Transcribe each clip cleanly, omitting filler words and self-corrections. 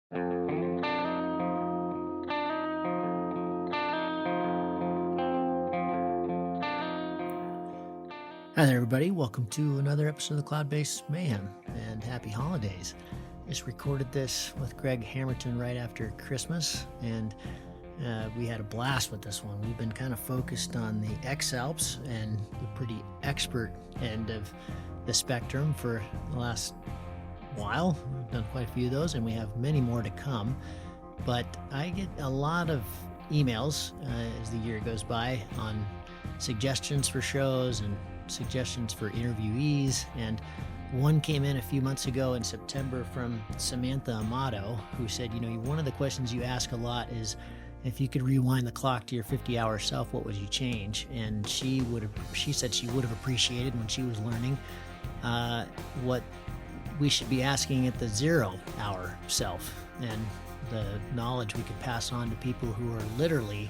Hi there, everybody. Welcome to another episode of the Cloud-Based Mayhem, and happy holidays. Just recorded this with Greg Hamerton right after Christmas, and we had a blast with this one. We've been kind of focused on the selves and the pretty expert end of the spectrum for the last while. We've done quite a few of those, and we have many more to come. But I get a lot of emails as the year goes by on suggestions for shows and suggestions for interviewees, and one came in a few months ago in September from Samantha Amato, who said, one of the questions you ask a lot is, if you could rewind the clock to your 50-hour self, what would you change? And she said she would have appreciated when she was learning what we should be asking at the 0-hour self, and the knowledge we could pass on to people who are literally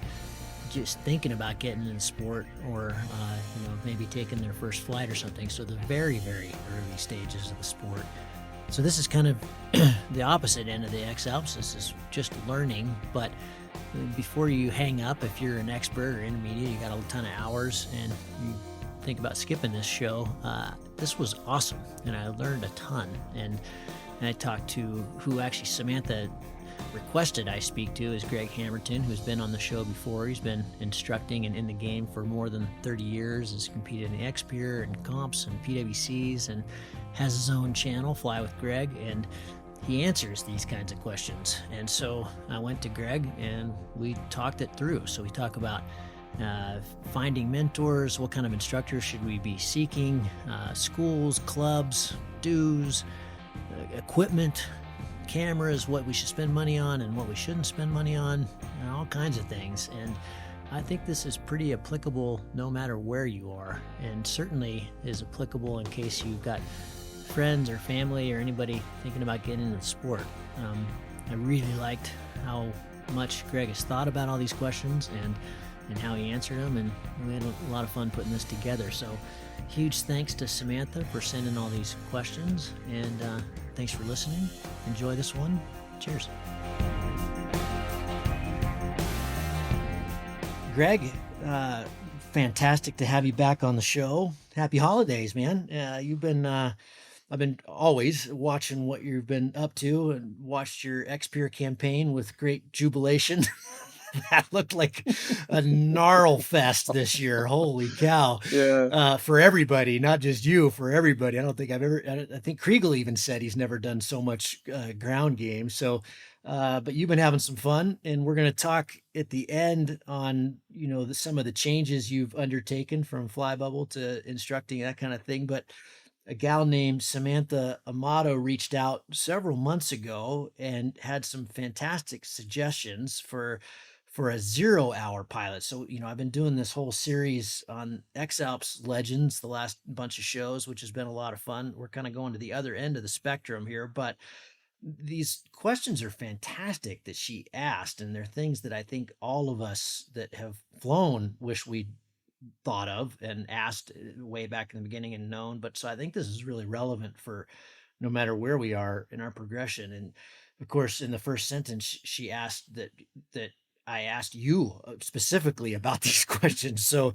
just thinking about getting in sport, or maybe taking their first flight or something. So the very, very early stages of the sport. So this is kind of the opposite end of the X-Alps. This is just learning. But before you hang up, if you're an expert or intermediate, you got a ton of hours, and you think about skipping this show, this was awesome, and I learned a ton. And I talked to who actually Samantha requested I speak to is Greg Hamerton, who's been on the show before. He's been instructing and in the game for more than 30 years, has competed in the XPeer and comps and PWCs, and has his own channel, Fly with Greg, and he answers these kinds of questions. And so I went to Greg and we talked it through. So we talk about finding mentors, what kind of instructors should we be seeking, schools, clubs, dues, equipment, cameras, what we should spend money on and what we shouldn't spend money on, and all kinds of things. And I think this is pretty applicable no matter where you are, and certainly is applicable in case you've got friends or family or anybody thinking about getting into the sport. I really liked how much Greg has thought about all these questions and how he answered them, and we had a lot of fun putting this together. So huge thanks to Samantha for sending all these questions, and thanks for listening. Enjoy this one. Cheers. Greg, fantastic to have you back on the show. Happy holidays, man. I've been always watching what you've been up to, and watched your XPeer campaign with great jubilation. That looked like a gnarl fest this year. Holy cow. Yeah. For everybody, not just you, for everybody. I think Kriegel even said he's never done so much ground game. So, but you've been having some fun, and we're going to talk at the end on, some of the changes you've undertaken from fly bubble to instructing, that kind of thing. But a gal named Samantha Amato reached out several months ago and had some fantastic suggestions for a 0-hour pilot. So, I've been doing this whole series on X-Alps Legends, the last bunch of shows, which has been a lot of fun. We're kind of going to the other end of the spectrum here, but these questions are fantastic that she asked, and they're things that I think all of us that have flown wish we'd thought of and asked way back in the beginning and known. But so I think this is really relevant for no matter where we are in our progression. And of course, in the first sentence, she asked that I asked you specifically about these questions. So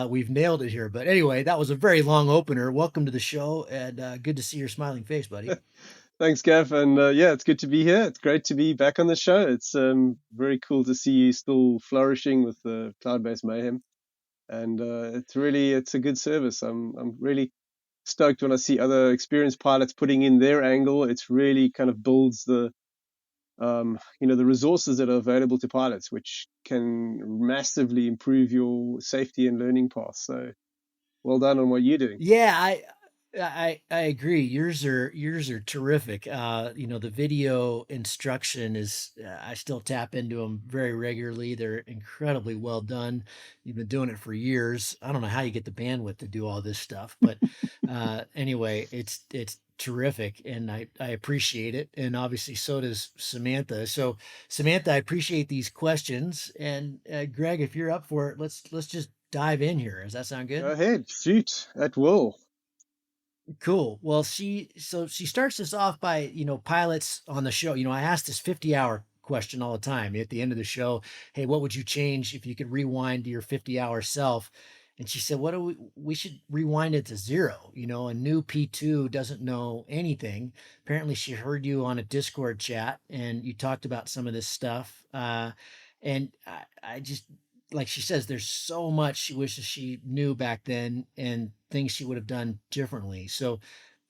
we've nailed it here. But anyway, that was a very long opener. Welcome to the show, and good to see your smiling face, buddy. Thanks, Gav. And yeah, it's good to be here. It's great to be back on the show. It's very cool to see you still flourishing with the Cloud-Based Mayhem. And it's a good service. I'm really stoked when I see other experienced pilots putting in their angle. It's really kind of builds the resources that are available to pilots, which can massively improve your safety and learning path. So well done on what you're doing. Yeah, I agree. Yours are terrific. The video instruction is, I still tap into them very regularly. They're incredibly well done. You've been doing it for years. I don't know how you get the bandwidth to do all this stuff, but anyway, it's terrific, and I appreciate it. And obviously so does Samantha. So Samantha, I appreciate these questions. And Greg, if you're up for it, let's just dive in here. Does that sound good? Go ahead, shoot at will. Cool. Well, she starts this off by, pilots on the show. I asked this 50-hour question all the time at the end of the show. Hey, what would you change if you could rewind to your 50-hour self? And she said, what do we should rewind it to zero. A new P2 doesn't know anything. Apparently she heard you on a Discord chat and you talked about some of this stuff. And I just, like she says, there's so much she wishes she knew back then and things she would have done differently. So,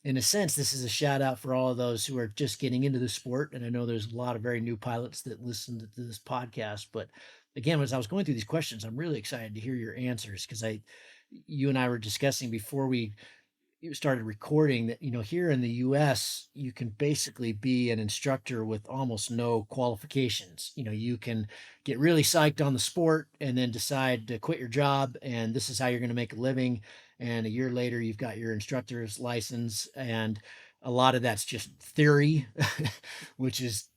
in a sense, this is a shout out for all of those who are just getting into the sport. And I know there's a lot of very new pilots that listen to this podcast. But again, as I was going through these questions, I'm really excited to hear your answers because you and I were discussing before we started recording that here in the US you can basically be an instructor with almost no qualifications. You can get really psyched on the sport and then decide to quit your job and this is how you're going to make a living, and a year later you've got your instructor's license, and a lot of that's just theory which is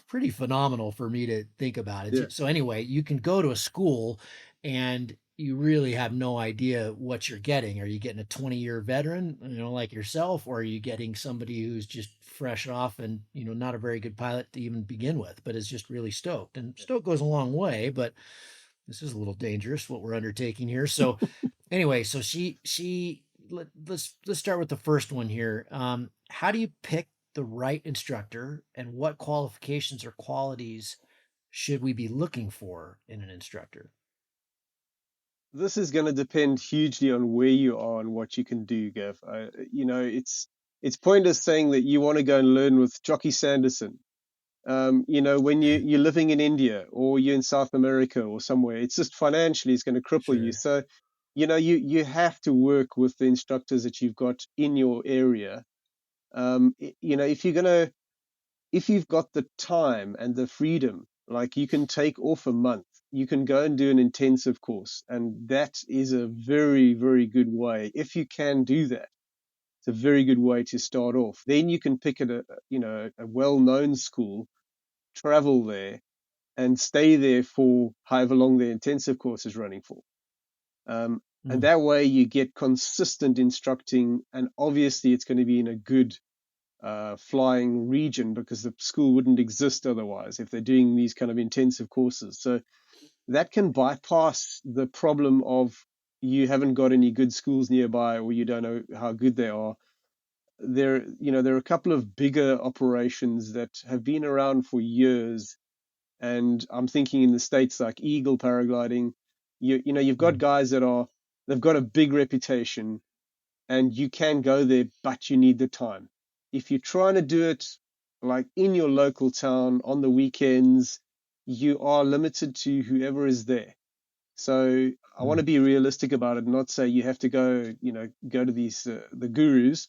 pretty phenomenal for me to think about Yeah. it. So anyway, you can go to a school and you really have no idea what you're getting. Are you getting a 20-year veteran, like yourself, or are you getting somebody who's just fresh off and, not a very good pilot to even begin with, but is just really stoked? And stoked goes a long way, but this is a little dangerous what we're undertaking here. So anyway, so let's start with the first one here. How do you pick the right instructor and what qualifications or qualities should we be looking for in an instructor? This is going to depend hugely on where you are and what you can do, Gav. It's pointless saying that you want to go and learn with Jockey Sanderson. When you're living in India or you're in South America or somewhere, it's just financially it's going to cripple you. Sure. So, you have to work with the instructors that you've got in your area. If you've got the time and the freedom, like you can take off a month, you can go and do an intensive course. And that is a very, very good way. If you can do that, it's a very good way to start off. Then you can pick at a well-known school, travel there and stay there for however long the intensive course is running for. And Mm, that way you get consistent instructing, and obviously it's going to be in a good flying region because the school wouldn't exist otherwise if they're doing these kind of intensive courses. So that can bypass the problem of you haven't got any good schools nearby or you don't know how good they are. There are a couple of bigger operations that have been around for years, and I'm thinking in the States like Eagle paragliding. You've got mm, guys they've got a big reputation, and you can go there, but you need the time. If you're trying to do it like in your local town on the weekends, you are limited to whoever is there. So I want mm, to be realistic about it, and not say you have to go to these the gurus.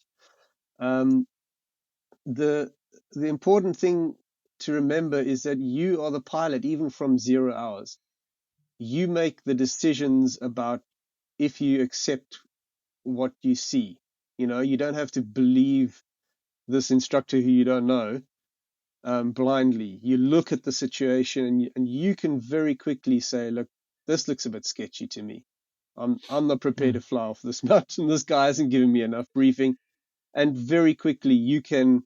Um, the the important thing to remember is that you are the pilot, even from 0 hours. You make the decisions about if you accept what you see. You don't have to believe this instructor who you don't know blindly. You look at the situation, and you can very quickly say, look, this looks a bit sketchy to me. I'm not prepared mm, to fly off this mountain. This guy hasn't given me enough briefing. And very quickly you can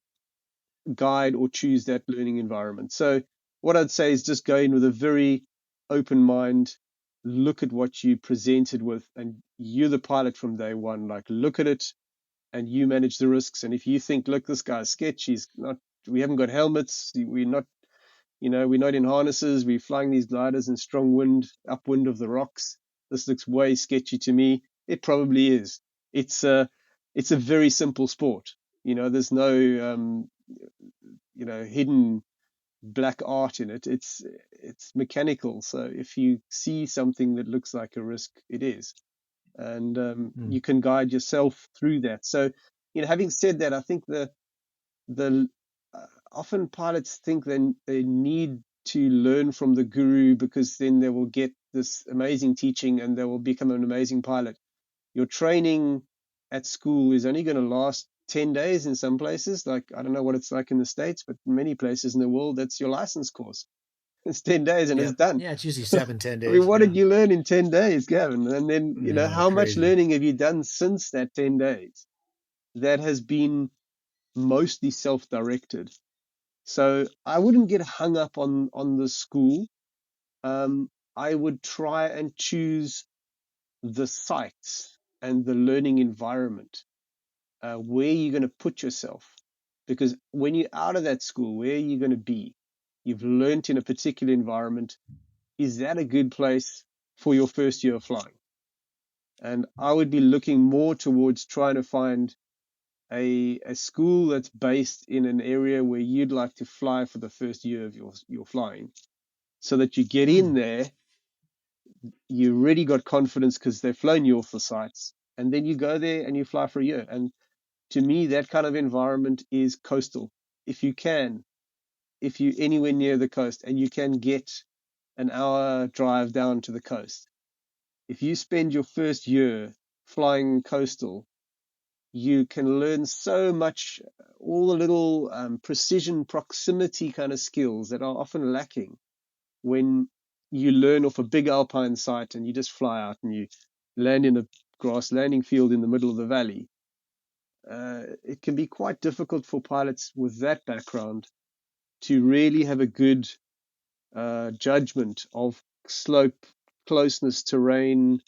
guide or choose that learning environment. So what I'd say is just go in with a very open mind, look at what you presented with, and you're the pilot from day one. Like, look at it and you manage the risks. And if you think, look, this guy's sketchy, he's not, we haven't got helmets, we're not in harnesses, we're flying these gliders in strong wind, upwind of the rocks. This looks way sketchy to me. It probably is. It's a it's a very simple sport. There's no hidden black art in it. It's mechanical. So if you see something that looks like a risk, it is, and mm, you can guide yourself through that. So, having said that, I think the often pilots think they need to learn from the guru because then they will get this amazing teaching and they will become an amazing pilot. Your training at school is only going to last 10 days in some places. Like, I don't know what it's like in the States, but in many places in the world, that's your license course. It's 10 days and it's yep. done. Yeah, it's usually 7, 10 I mean, days. what Yeah. did you learn in 10 days, Gavin? And then, No, how much crazy. learning have you done since that 10 days? that has been mostly self-directed. So I wouldn't get hung up on the school. I would try and choose the sites and the learning environment, where you're going to put yourself. Because when you're out of that school, where are you going to be? You've learnt in a particular environment. Is that a good place for your first year of flying? And I would be looking more towards trying to find a school that's based in an area where you'd like to fly for the first year of your flying, so that you get in there, you already got confidence because they've flown you off the sites, and then you go there and you fly for a year. And to me, that kind of environment is coastal. If you can, if you're anywhere near the coast and you can get an hour drive down to the coast, if you spend your first year flying coastal, you can learn so much, all the little precision proximity kind of skills that are often lacking when you learn off a big alpine site and you just fly out and you land in a grass landing field in the middle of the valley. It can be quite difficult for pilots with that background to really have a good judgment of slope, closeness, terrain.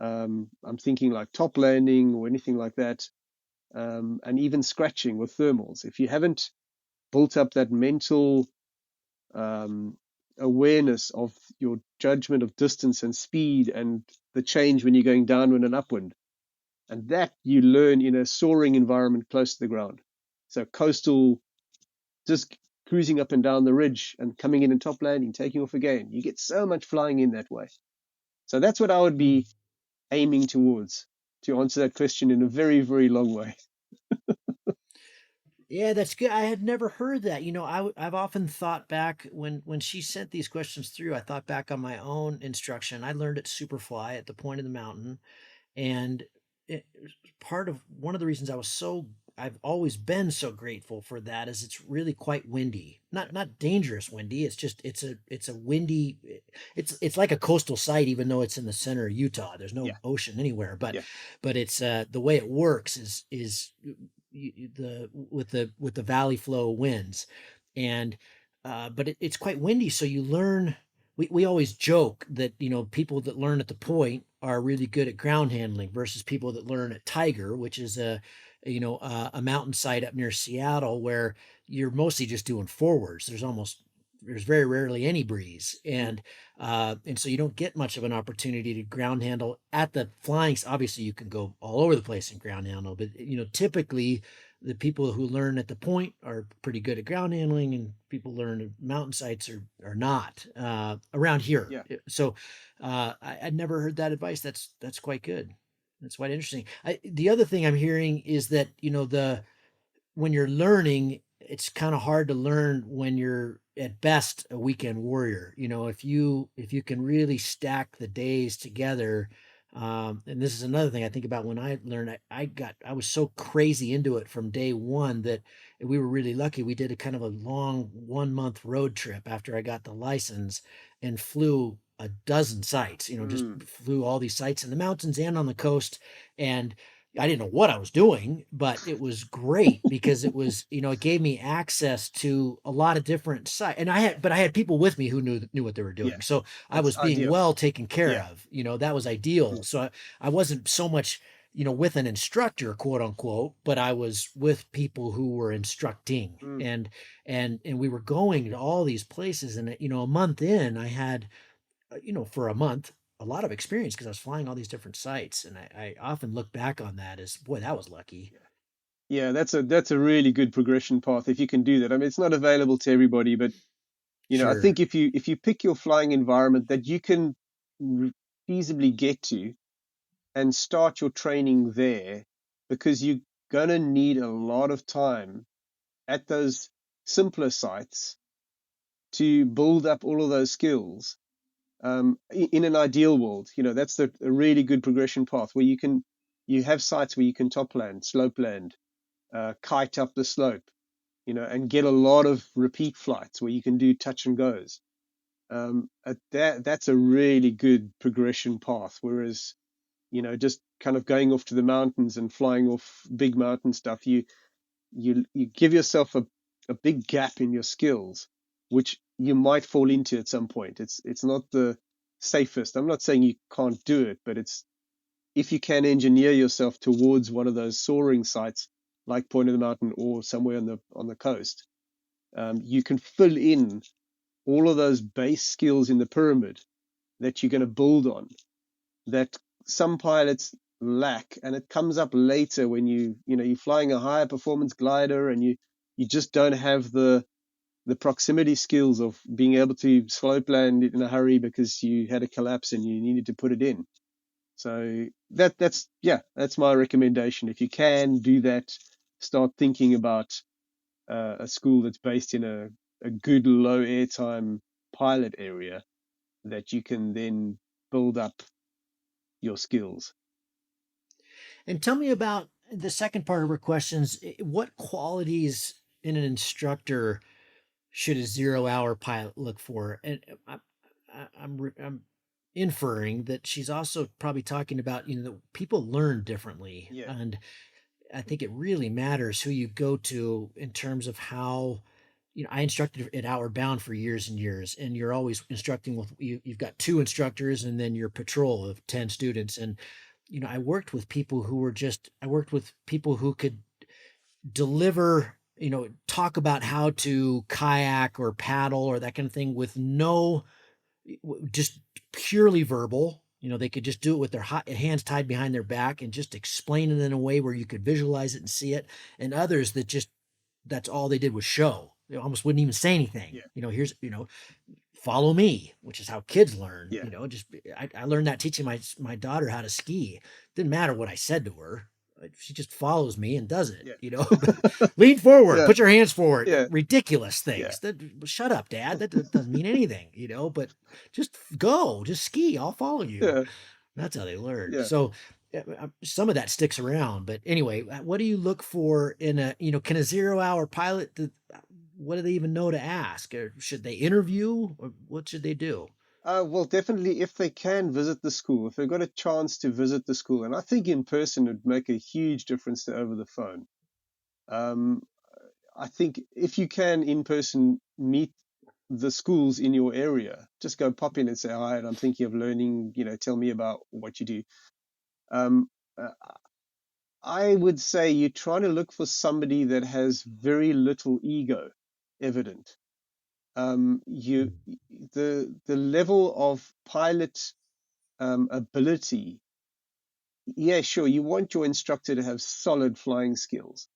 I'm thinking like top landing or anything like that, and even scratching with thermals. If you haven't built up that mental awareness of your judgment of distance and speed and the change when you're going downwind and upwind, and that you learn in a soaring environment close to the ground. So coastal, just cruising up and down the ridge and coming in and top landing, taking off again. You get so much flying in that way. So that's what I would be aiming towards, to answer that question in a very, very long way. Yeah, that's good. I had never heard that. I've often thought back when she sent these questions through. I thought back on my own instruction. I learned at Superfly at the point of the mountain, and it, part of one of the reasons I've always been so grateful for that is it's really quite windy. Not dangerous windy. It's a windy. It's like a coastal site, even though it's in the center of Utah. There's no Yeah, ocean anywhere, but yeah, it's the way it works is the with the valley flow winds, and but it's quite windy, so you learn. We always joke that people that learn at the point are really good at ground handling versus people that learn at Tiger, which is a mountainside up near Seattle where you're mostly just doing forwards. There's very rarely any breeze, and so you don't get much of an opportunity to ground handle at the flying. Obviously, you can go all over the place in ground handle, but typically the people who learn at the point are pretty good at ground handling, and people learn at mountain sites are not around here. yeah. So I'd never heard that advice. That's quite good. That's quite interesting. The other thing I'm hearing is that the when you're learning, it's kind of hard to learn when you're at best a weekend warrior. If you can really stack the days together. And this is another thing I think about when I learned. I was so crazy into it from day one that we were really lucky. We did a kind of a long 1 month road trip after I got the license and flew a dozen sites. Just Mm, flew all these sites in the mountains and on the coast, and I didn't know what I was doing, but it was great because it gave me access to a lot of different sites. And I had people with me who knew what they were yeah, doing. So I that's was being ideal. well taken care Yeah. of. That was ideal. Mm, So I wasn't so much, with an instructor, quote unquote, but I was with people who were instructing, mm. and we were going to all these places. And a month in, I had for a month, a lot of experience because I was flying all these different sites. And I often look back on that as, boy, that was lucky. Yeah. Yeah, that's a really good progression path if you can do that. I mean, it's not available to everybody, but I Sure. think if you pick your flying environment that you can feasibly get to and start your training there, because you're gonna need a lot of time at those simpler sites to build up all of those skills. In an ideal world, that's a really good progression path where you have sites where you can top land, slope land, kite up the slope, and get a lot of repeat flights where you can do touch and goes. That's a really good progression path. Whereas just kind of going off to the mountains and flying off big mountain stuff, you give yourself a big gap in your skills, which you might fall into at some point. It's not the safest. I'm not saying you can't do it, but it's if you can engineer yourself towards one of those soaring sites like Point of the Mountain or somewhere on the coast, you can fill in all of those base skills in the pyramid that you're going to build on that some pilots lack, and it comes up later when you're flying a higher performance glider and you just don't have the proximity skills of being able to slope land in a hurry because you had a collapse and you needed to put it in. So that's my recommendation. If you can do that, start thinking about a school that's based in a good low airtime pilot area that you can then build up your skills. And tell me about the second part of her questions. What qualities in an instructor should a 0 hour pilot look for? And I'm inferring that she's also probably talking about, that people learn differently. Yeah. And I think it really matters who you go to in terms of how, I instructed at Outward Bound for years and years, and you're always instructing with you've got two instructors and then your patrol of 10 students. And, I worked with people who could deliver, talk about how to kayak or paddle or that kind of thing with no, just purely verbal. They could just do it with their hands tied behind their back and just explain it in a way where you could visualize it and see it. And others that just, that's all they did was show. They almost wouldn't even say anything. Yeah. Here's, follow me, which is how kids learn. Yeah. Just I learned that teaching my daughter how to ski. Didn't matter what I said to her. She just follows me and does it. Yeah. Lean forward, Yeah. put your hands forward. Yeah. Ridiculous things. Yeah. Shut up, Dad. That doesn't mean anything. But just go, just ski. I'll follow you. Yeah. That's how they learn. Yeah. So some of that sticks around. But anyway, what do you look for in a, can a 0 hour pilot, what do they even know to ask? Or should they interview? Or what should they do? Well, definitely, if they can visit the school, if they've got a chance to visit the school, and I think in person would make a huge difference to over the phone. I think if you can in person meet the schools in your area, just go pop in and say hi, and I'm thinking of learning. Tell me about what you do. Um, uh, I would say you're trying to look for somebody that has very little ego evident. The level of pilot ability. Yeah, sure. You want your instructor to have solid flying skills.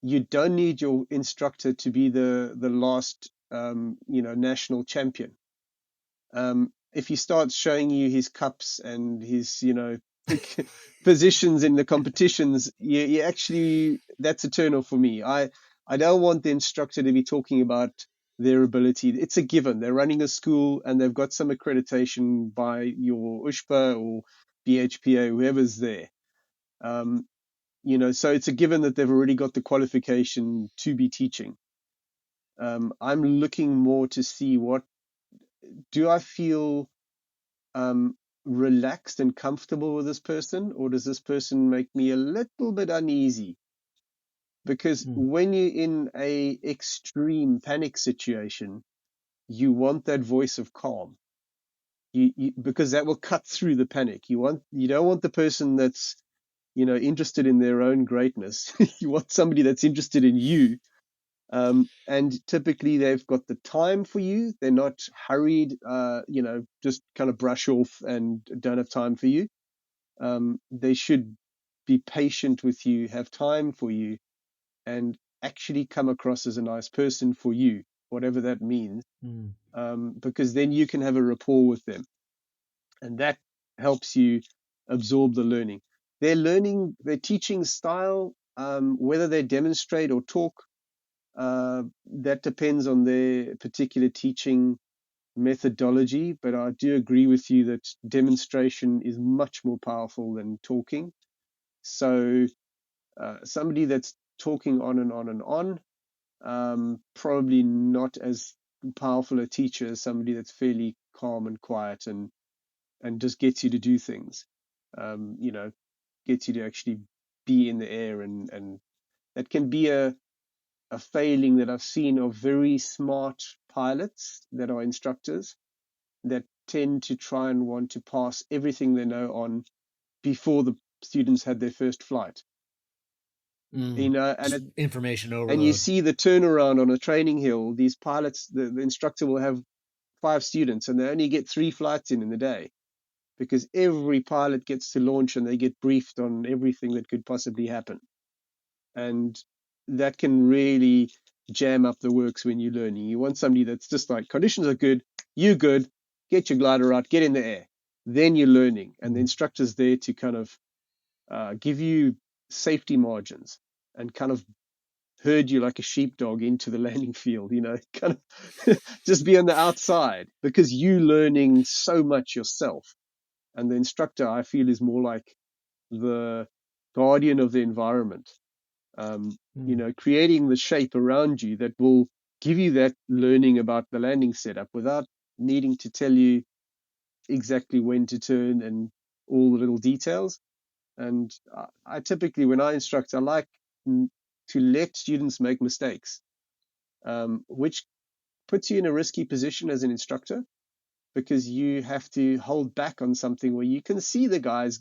You don't need your instructor to be the last national champion. If he starts showing you his cups and his positions in the competitions, you actually, that's a turn off for me. I don't want the instructor to be talking about their ability. It's a given. They're running a school and they've got some accreditation by your USHPA or BHPA, whoever's there. So it's a given that they've already got the qualification to be teaching. I'm looking more to see what do I feel relaxed and comfortable with this person, or does this person make me a little bit uneasy? Because when you're in a extreme panic situation, you want that voice of calm. Because that will cut through the panic. You don't want the person that's interested in their own greatness. You want somebody that's interested in you. And typically they've got the time for you. They're not hurried, just kind of brush off and don't have time for you. They should be patient with you, have time for you, and actually come across as a nice person for you, whatever that means, because then you can have a rapport with them. And that helps you absorb the learning. Their teaching style, whether they demonstrate or talk, that depends on their particular teaching methodology. But I do agree with you that demonstration is much more powerful than talking. So somebody that's talking on and on and on, probably not as powerful a teacher as somebody that's fairly calm and quiet and just gets you to do things. you know, gets you to actually be in the air, and that can be a failing that I've seen of very smart pilots that are instructors that tend to try and want to pass everything they know on before the students had their first flight. Mm. You know, Information and you overload. see the turnaround on a training hill. These pilots, the instructor will have 5 students, and they only get 3 flights in the day, because every pilot gets to launch and they get briefed on everything that could possibly happen. And that can really jam up the works when you're learning. You want somebody that's just like, conditions are good, you good, get your glider out, get in the air. Then you're learning. And the instructor's there to kind of give you safety margins and kind of herd you like a sheepdog into the landing field, kind of just be on the outside, because you learning so much yourself. And the instructor, I feel, is more like the guardian of the environment, creating the shape around you that will give you that learning about the landing setup without needing to tell you exactly when to turn and all the little details. And I typically, when I instruct, I like to let students make mistakes, which puts you in a risky position as an instructor, because you have to hold back on something where you can see the guy's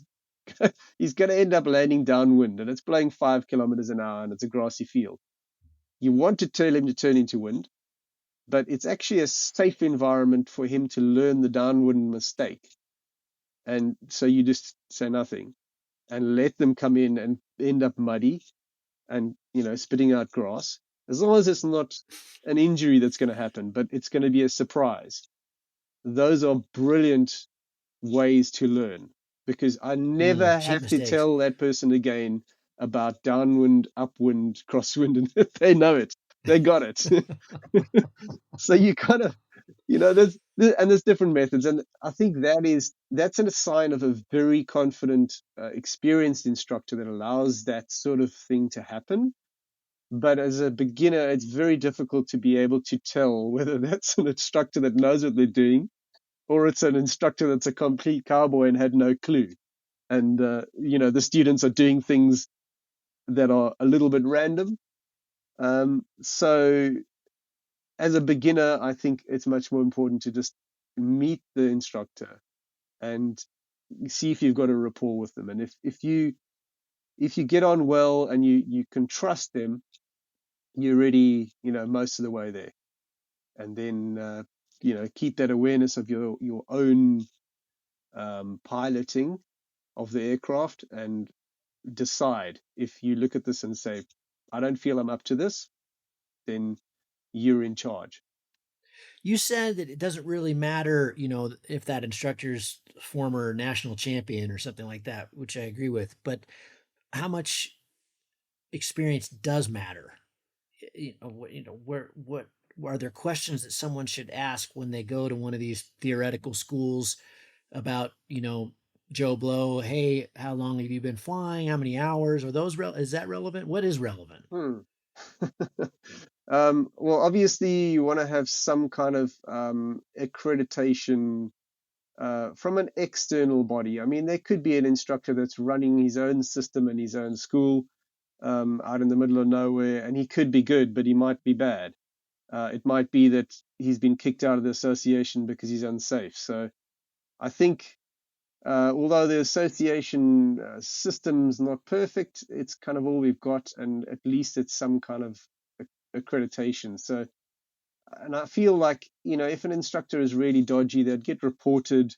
he's going to end up landing downwind and it's blowing 5 kilometers an hour and it's a grassy field. You want to tell him to turn into wind, but it's actually a safe environment for him to learn the downwind mistake. And so you just say nothing and let them come in and end up muddy and, spitting out grass, as long as it's not an injury that's going to happen, but it's going to be a surprise. Those are brilliant ways to learn, because I never Cheap have to mistakes. tell that person again about downwind, upwind, crosswind, and they know it. They got it. So you kind of, there's different methods, and I think that's a sign of a very confident, experienced instructor that allows that sort of thing to happen. But as a beginner, it's very difficult to be able to tell whether that's an instructor that knows what they're doing, or it's an instructor that's a complete cowboy and had no clue. And, the students are doing things that are a little bit random. So as a beginner, I think it's much more important to just meet the instructor and see if you've got a rapport with them. And if you get on well and you can trust them, you're already, most of the way there. And then, keep that awareness of your own piloting of the aircraft, and decide, if you look at this and say, I don't feel I'm up to this, then you're in charge. You said that it doesn't really matter, if that instructor's former national champion or something like that, which I agree with, but how much experience does matter? What are there questions that someone should ask when they go to one of these theoretical schools about, Joe Blow? Hey, how long have you been flying? How many hours? Are those is that relevant? What is relevant? Hmm. Well, obviously, you want to have some kind of accreditation from an external body. I mean, there could be an instructor that's running his own system and his own school out in the middle of nowhere, and he could be good, but he might be bad. It might be that he's been kicked out of the association because he's unsafe. So I think, although the association system's not perfect, it's kind of all we've got, and at least it's some kind of accreditation. So, and I feel like, if an instructor is really dodgy, they'd get reported.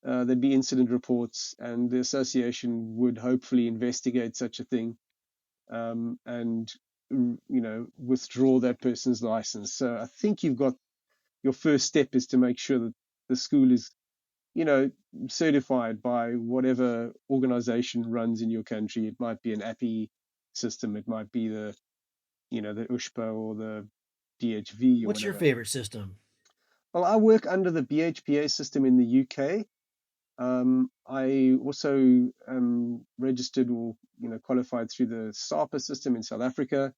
There'd be incident reports, and the association would hopefully investigate such a thing, and withdraw that person's license. So I think you've got, your first step is to make sure that the school is, certified by whatever organization runs in your country. It might be an API system, it might be the USPA or the DHV or What's your whatever. favorite system? Well, I work under the BHPA system in the UK. I also registered, or qualified through the SAPA system in South Africa,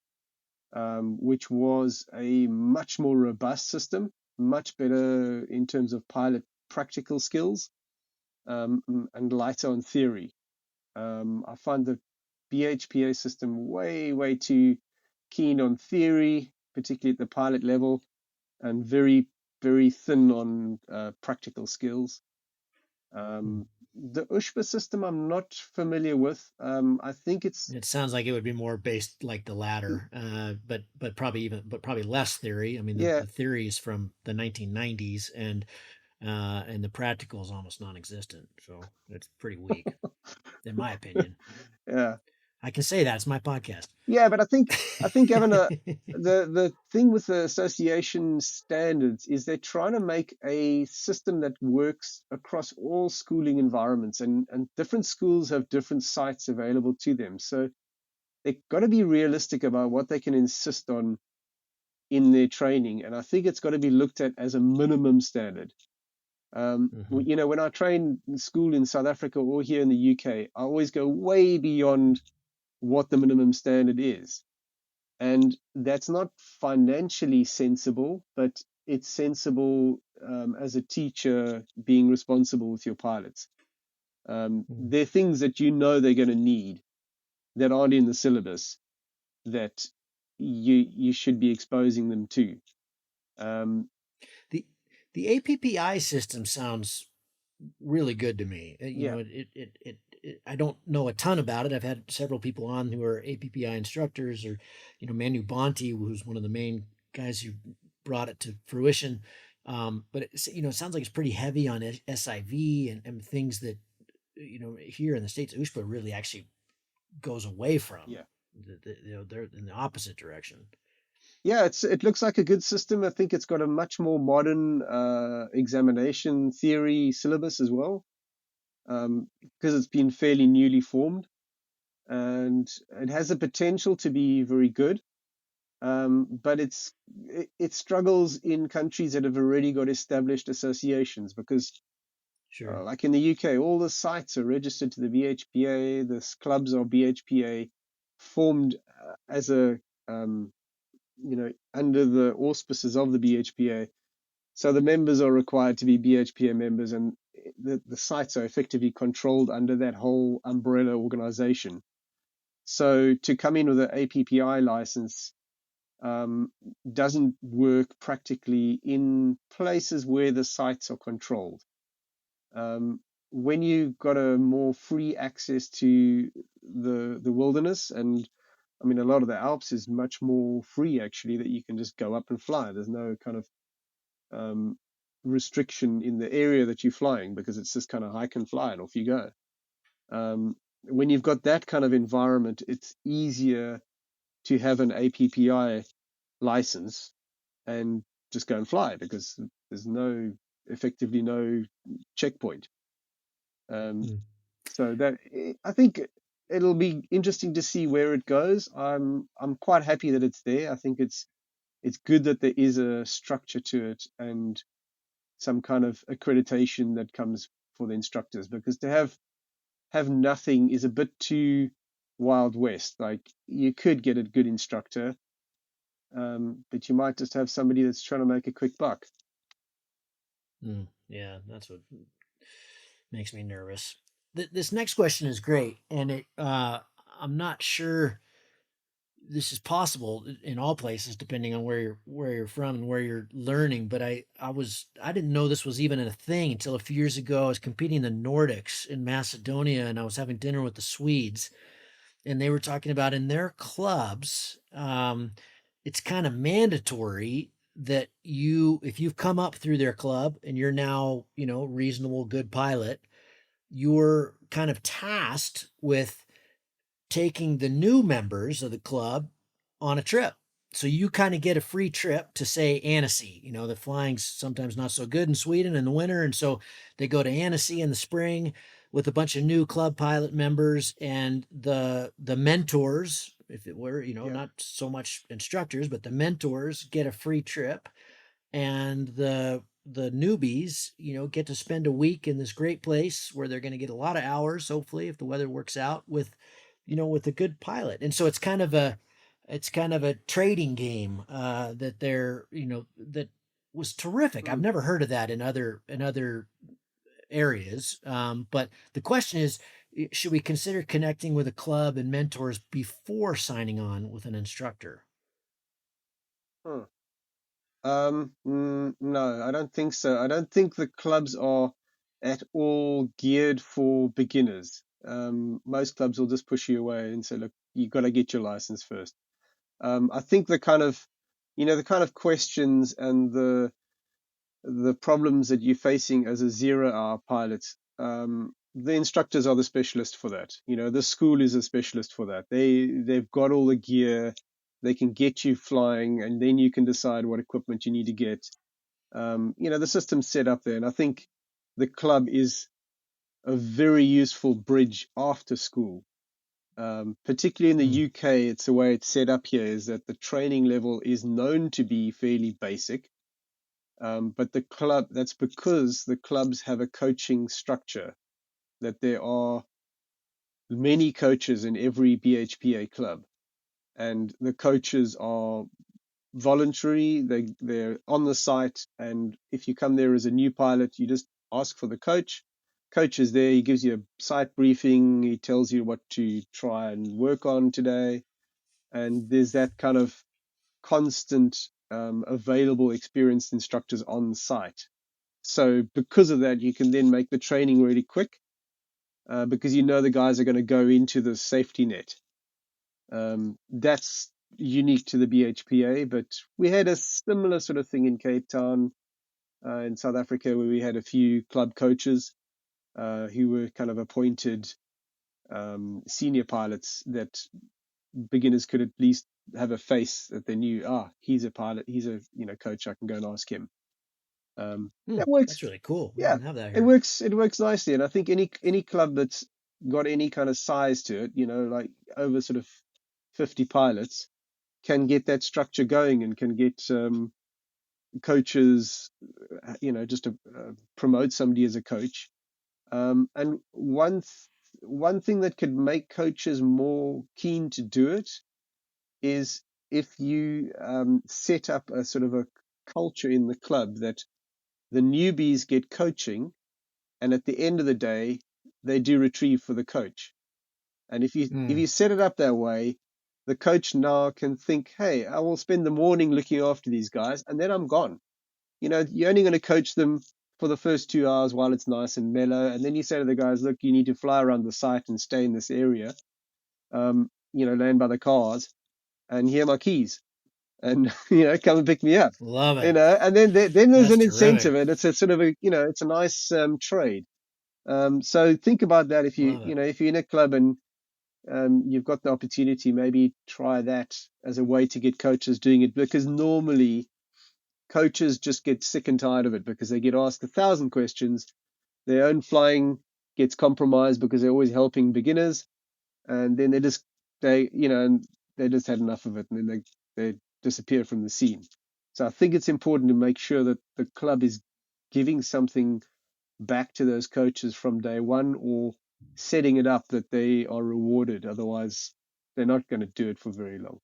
which was a much more robust system, much better in terms of pilot practical skills. and lighter on theory. I find the BHPA system way too keen on theory, particularly at the pilot level, and very thin on practical skills. The USHPA system I'm not familiar with. I think it's It sounds like it would be more based like the latter, but probably less theory. I mean, yeah the theory is from the 1990s, and the practical is almost non-existent. So it's pretty weak, in my opinion. yeah I can say that it's my podcast. yeah, but I think having a the thing with the association standards is they're trying to make a system that works across all schooling environments, and different schools have different sites available to them. So they've got to be realistic about what they can insist on in their training. And I think it's got to be looked at as a minimum standard. Hmm. When I train in school in South Africa or here in the UK, I always go way beyond what the minimum standard is. And that's not financially sensible, but it's sensible as a teacher being responsible with your pilots. There are things that they're going to need that aren't in the syllabus that you should be exposing them to. Um, The the APPI system sounds really good to me. yeah, I don't know a ton about it. I've had several people on who are APPI instructors, or Manu Bonte, who's one of the main guys who brought it to fruition. But it sounds like it's pretty heavy on SIV and things that here in the States, USPA really actually goes away from. yeah, They're in the opposite direction. yeah. It looks like a good system. I think it's got a much more modern examination theory syllabus as well, because it's been fairly newly formed, and it has the potential to be very good. But it struggles in countries that have already got established associations because, Sure. like in the UK, all the sites are registered to the BHPA. The clubs are BHPA formed as a under the auspices of the BHPA. So the members are required to be BHPA members, and the sites are effectively controlled under that whole umbrella organization. So to come in with an APPI license doesn't work practically in places where the sites are controlled. When you've got a more free access to the wilderness, and I mean, a lot of the Alps is much more free actually, that you can just go up and fly. There's no kind of um, restriction in the area that you're flying, because it's just kind of hike and fly and off you go. When you've got that kind of environment, it's easier to have an APPI license and just go and fly, because there's effectively no checkpoint. Um, Mm. so that I think it'll be interesting to see where it goes. I'm quite happy that it's there. I think it's good that there is a structure to it and some kind of accreditation that comes for the instructors, because to have nothing is a bit too wild west. Like, you could get a good instructor, but you might just have somebody that's trying to make a quick buck. Yeah, that's what makes me nervous. This next question is great, and I'm not sure this is possible in all places, depending on where you're from and where you're learning. But I didn't know this was even a thing until a few years ago. I was competing in the Nordics in Macedonia, and I was having dinner with the Swedes, and they were talking about in their clubs, it's kind of mandatory that if you've come up through their club and you're now reasonable good pilot, you're kind of tasked with taking the new members of the club on a trip. So you kind of get a free trip to, say, Annecy. The flying's sometimes not so good in Sweden in the winter, and so they go to Annecy in the spring with a bunch of new club pilot members, and the mentors, if it were, Yeah. not so much instructors, but the mentors get a free trip, and the newbies, get to spend a week in this great place where they're going to get a lot of hours, hopefully, if the weather works out, with a good pilot. And so it's kind of a trading game that that was terrific. I've Mm. never heard of that in other areas. But the question is, should we consider connecting with a club and mentors before signing on with an instructor? Huh. No, I don't think so. I don't think the clubs are at all geared for beginners. Most clubs will just push you away and say, look, you've got to get your license first. I think the kind of questions and the problems that you're facing as a 0-hour pilot, the instructors are the specialist for that. The school is a specialist for that. They've got all the gear, they can get you flying, and then you can decide what equipment you need to get. The system's set up there, and I think the club is a very useful bridge after school. Particularly in the Mm. UK, it's the way it's set up here is that the training level is known to be fairly basic. But that's because the clubs have a coaching structure, that there are many coaches in every BHPA club, and the coaches are voluntary. They're on the site, and if you come there as a new pilot, you just ask for the coach. Coach is there. He gives you a site briefing. He tells you what to try and work on today, and there's that kind of constant available experienced instructors on site. So because of that, you can then make the training really quick, because the guys are going to go into the safety net. That's unique to the BHPA, but we had a similar sort of thing in Cape Town, in South Africa, where we had a few club coaches who were kind of appointed senior pilots that beginners could at least have a face that they knew, he's a pilot, he's a coach, I can go and ask him. That That's works. really cool. We Yeah, don't have that it here. works. It works nicely, and I think any club that's got any kind of size to it, like over sort of 50 pilots, can get that structure going and can get coaches, just to promote somebody as a coach. And one thing that could make coaches more keen to do it is if you set up a sort of a culture in the club that the newbies get coaching, and at the end of the day, they do retrieve for the coach. And if Mm. you set it up that way, the coach now can think, hey, I will spend the morning looking after these guys, and then I'm gone. You're only going to coach them for the first 2 hours while it's nice and mellow, and then you say to the guys, look, you need to fly around the site and stay in this area, land by the cars, and here are my keys, and come and pick me up. Love it. And then there's That's an terrific. incentive, and it's a sort of it's a nice trade. So think about that if Love it. if you're in a club and you've got the opportunity, maybe try that as a way to get coaches doing it, because normally coaches just get sick and tired of it because they get asked 1,000 questions. Their own flying gets compromised because they're always helping beginners, and then they just had enough of it, and then they disappear from the scene. So I think it's important to make sure that the club is giving something back to those coaches from day one, or setting it up that they are rewarded. Otherwise, they're not going to do it for very long.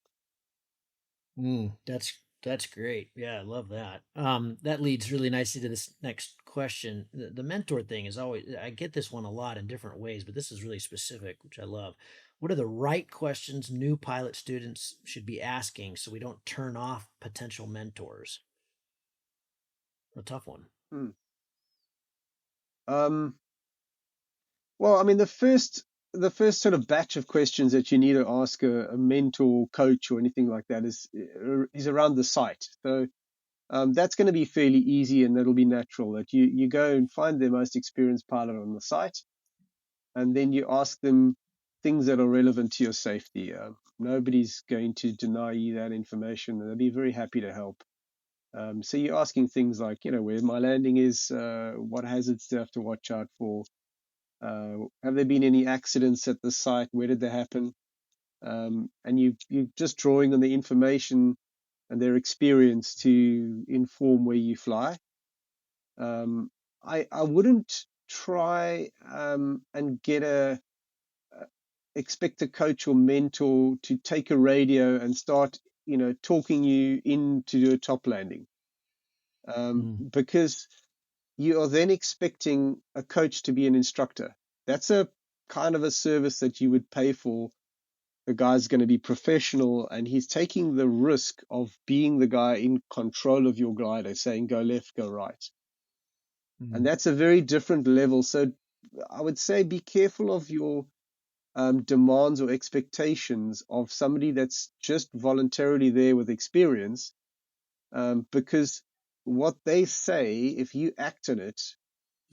That's great. Yeah, I love that. That leads really nicely to this next question. The mentor thing is always, I get this one a lot in different ways, but this is really specific, which I love. What are the right questions new pilot students should be asking so we don't turn off potential mentors? A tough one. Hmm. Um, well, I mean, the first sort of batch of questions that you need to ask a mentor, coach, or anything like that is around the site. So that's going to be fairly easy, and that'll be natural. That you go and find the most experienced pilot on the site, and then you ask them things that are relevant to your safety. Nobody's going to deny you that information, and they'll be very happy to help. So you're asking things like, where my landing is, what hazards do I have to watch out for? Have there been any accidents at the site? Where did they happen? And you're just drawing on the information and their experience to inform where you fly. I wouldn't try and expect a coach or mentor to take a radio and start, talking you into a top landing, Mm. because you are then expecting a coach to be an instructor. That's a kind of a service that you would pay for. The guy's going to be professional, and he's taking the risk of being the guy in control of your glider, saying go left, go right. And that's a very different level. So I would say be careful of your demands or expectations of somebody that's just voluntarily there with experience, because what they say, if you act on it,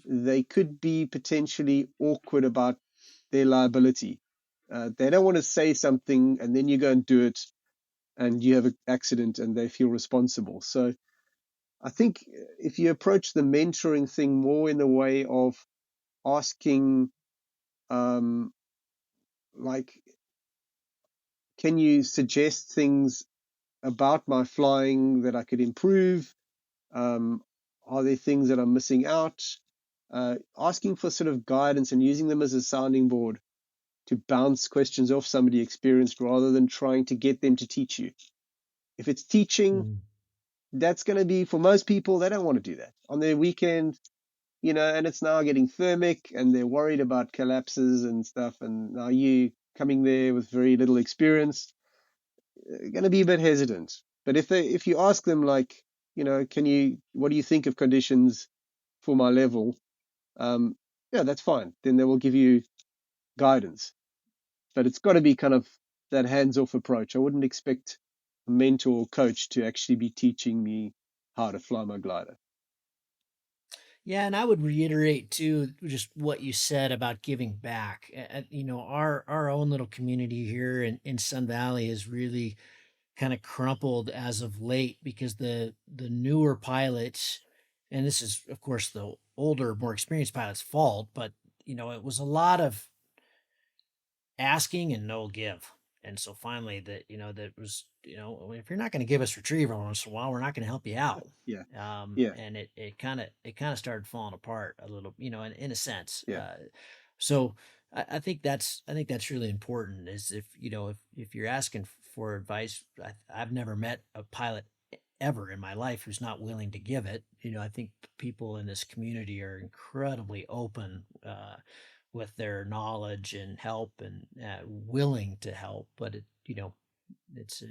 they could be potentially awkward about their liability. They don't want to say something and then you go and do it and you have an accident and they feel responsible. So I think if you approach the mentoring thing more in the way of asking, like, can you suggest things about my flying that I could improve? Are there things that I'm missing out? Asking for sort of guidance and using them as a sounding board to bounce questions off somebody experienced rather than trying to get them to teach you. If it's teaching, that's going to be, for most people, they don't want to do that on their weekend, and it's now getting thermic and they're worried about collapses and stuff. And now you coming there with very little experience, going to be a bit hesitant. But if you ask them, like, what do you think of conditions for my level? Yeah, that's fine. Then they will give you guidance. But it's got to be kind of that hands-off approach. I wouldn't expect a mentor or coach to actually be teaching me how to fly my glider. Yeah, and I would reiterate too just what you said about giving back. Our own little community here in Sun Valley is really kind of crumpled as of late because the newer pilots, and this is of course the older, more experienced pilots' fault, but it was a lot of asking and no give. And so finally that was, if you're not going to give us retriever once in a while, we're not going to help you out. Yeah, yeah, And it kind of started falling apart a little, in a sense. yeah, So I think that's really important is if you're asking for advice, I've never met a pilot ever in my life who's not willing to give it. I think people in this community are incredibly open with their knowledge and help and willing to help. But it's a,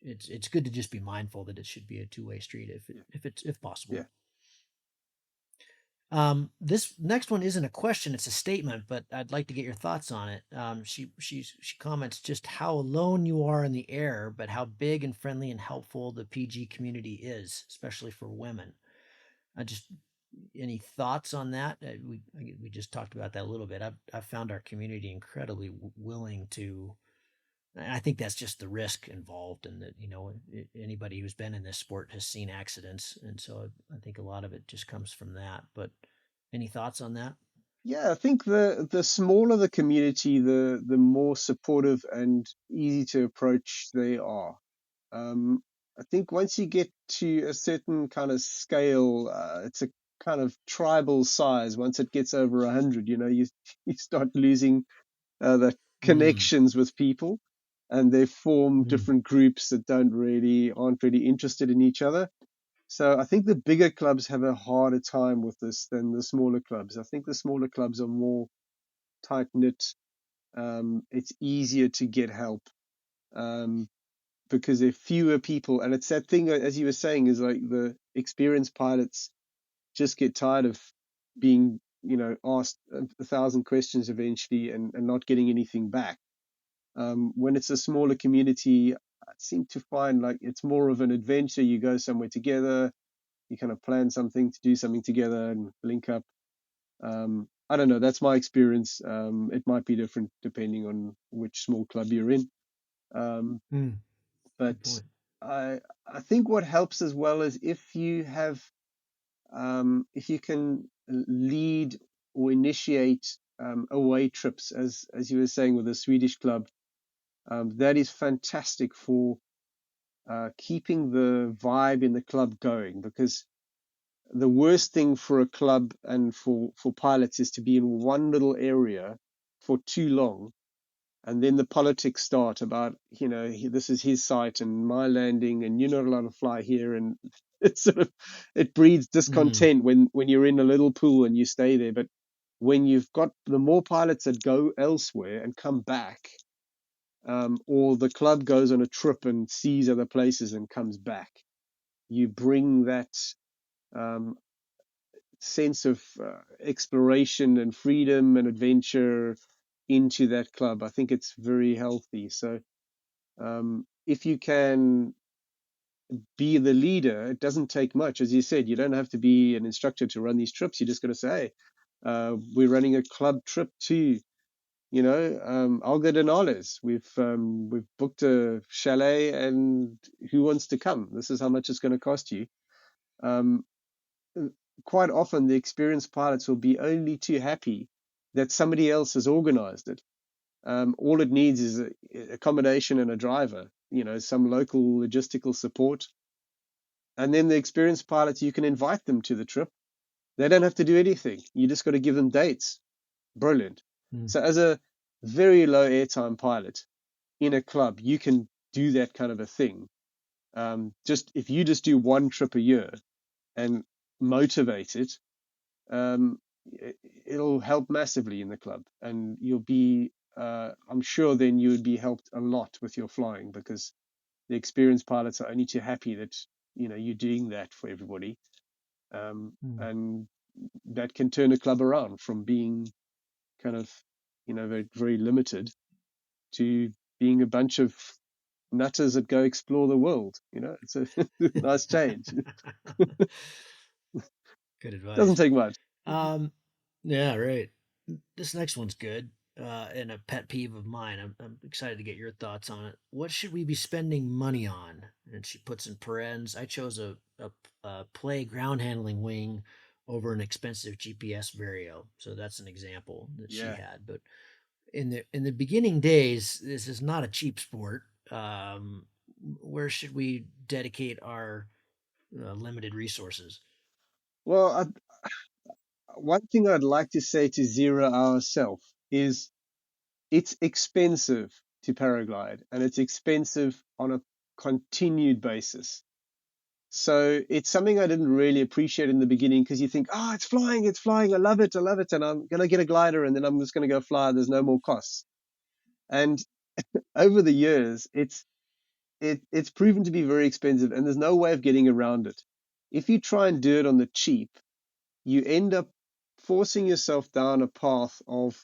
it's good to just be mindful that it should be a two-way street if possible. yeah. This next one isn't a question; it's a statement, but I'd like to get your thoughts on it. She comments just how alone you are in the air, but how big and friendly and helpful the PG community is, especially for women. Just any thoughts on that? We just talked about that a little bit. I've found our community incredibly willing to. I think that's just the risk involved, and that anybody who's been in this sport has seen accidents, and so I think a lot of it just comes from that. But any thoughts on that? Yeah, I think the smaller the community, the more supportive and easy to approach they are. I think once you get to a certain kind of scale, it's a kind of tribal size. Once it gets over 100, you start losing the Mm, connections with people, and they form mm, different groups that aren't really interested in each other. So I think the bigger clubs have a harder time with this than the smaller clubs. I think the smaller clubs are more tight knit. It's easier to get help, um, because there are fewer people, and it's that thing, as you were saying, is like the experienced pilots just get tired of being, asked 1,000 questions eventually and not getting anything back. When it's a smaller community, I seem to find like it's more of an adventure. You go somewhere together, you kind of plan something to do something together and link up. I don't know. That's my experience. It might be different depending on which small club you're in. Um, mm. but Good point. I I think what helps as well is if you can lead or initiate away trips, as you were saying with the Swedish club, that is fantastic for keeping the vibe in the club going, because the worst thing for a club and for pilots is to be in one little area for too long, and then the politics start about, this is his site and my landing and you're not allowed to fly here, and it breeds Mm. discontent when you're in a little pool and you stay there. But when you've got the more pilots that go elsewhere and come back, or the club goes on a trip and sees other places and comes back, you bring that um, sense of exploration and freedom and adventure into that club. I think it's very healthy. So if you can be the leader, it doesn't take much. As you said, you don't have to be an instructor to run these trips. You just got to say, hey, we're running a club trip to, Algodones. We've booked a chalet, and who wants to come? This is how much it's going to cost you. Um, Quite often, the experienced pilots will be only too happy that somebody else has organized it. All it needs is accommodation and a driver, some local logistical support. And then the experienced pilots, you can invite them to the trip. They don't have to do anything. You just got to give them dates. Brilliant. Mm. So as a very low airtime pilot in a club, you can do that kind of a thing. Just if you just do one trip a year and motivate it, um, it'll help massively in the club, and you'll be. I'm sure then you would be helped a lot with your flying, because the experienced pilots are only too happy that you're doing that for everybody, Mm. and that can turn a club around from being kind of very, very limited to being a bunch of nutters that go explore the world. It's a nice change. Good Doesn't advice. take much. Um, yeah, right. This next one's good, and a pet peeve of mine. I'm excited to get your thoughts on it. What should we be spending money on? And she puts in parens. I chose a play ground handling wing over an expensive GPS Vario. So that's an example that she Yeah. had. But in the beginning days, this is not a cheap sport. Where should we dedicate our limited resources? Well, one thing I'd like to say to Zero Hour Self is it's expensive to paraglide, and it's expensive on a continued basis. So it's something I didn't really appreciate in the beginning, because you think, oh, it's flying, I love it, and I'm gonna get a glider, and then I'm just gonna go fly. There's no more costs. And over the years, it's proven to be very expensive, and there's no way of getting around it. If you try and do it on the cheap, you end up forcing yourself down a path of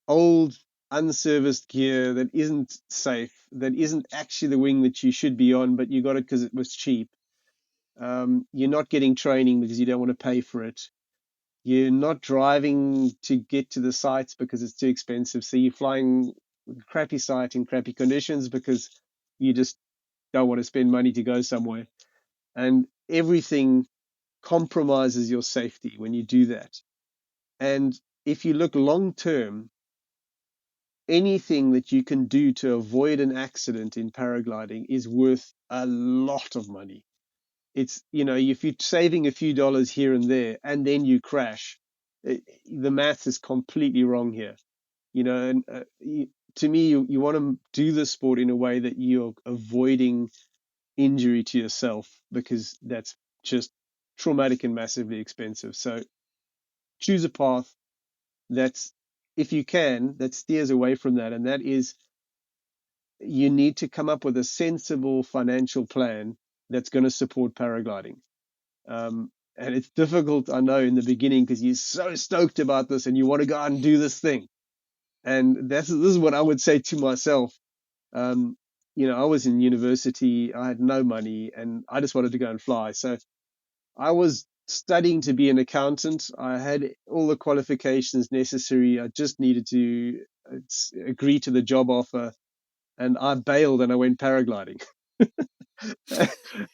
old, unserviced gear that isn't safe, that isn't actually the wing that you should be on, but you got it because it was cheap. You're not getting training because you don't want to pay for it. You're not driving to get to the sites because it's too expensive. So you're flying with a crappy site in crappy conditions because you just don't want to spend money to go somewhere. And everything compromises your safety when you do that. And if you look long term, anything that you can do to avoid an accident in paragliding is worth a lot of money. It's, if you're saving a few dollars here and there and then you crash, the math is completely wrong here. And to me, you want to do the sport in a way that you're avoiding injury to yourself, because that's just traumatic and massively expensive. So choose a path that's, if you can, that steers away from that. And that is, you need to come up with a sensible financial plan that's going to support paragliding. And it's difficult, I know, in the beginning, because you're so stoked about this and you want to go out and do this thing. And this is what I would say to myself. Um, I was in university, I had no money, and I just wanted to go and fly. So I was studying to be an accountant. I had all the qualifications necessary. I just needed to agree to the job offer, and I bailed and I went paragliding.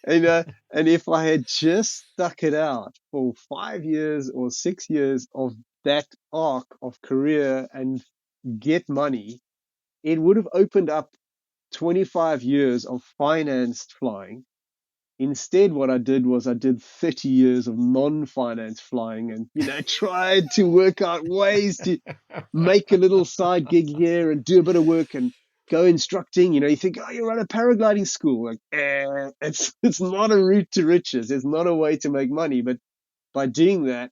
and and if I had just stuck it out for 5 years or 6 years of that arc of career and get money, it would have opened up 25 years of financed flying. Instead, what I did was I did 30 years of non-finance flying, and tried to work out ways to make a little side gig here and do a bit of work. And go instructing, you think, oh, you run a paragliding school. Like, it's not a route to riches. It's not a way to make money. But by doing that,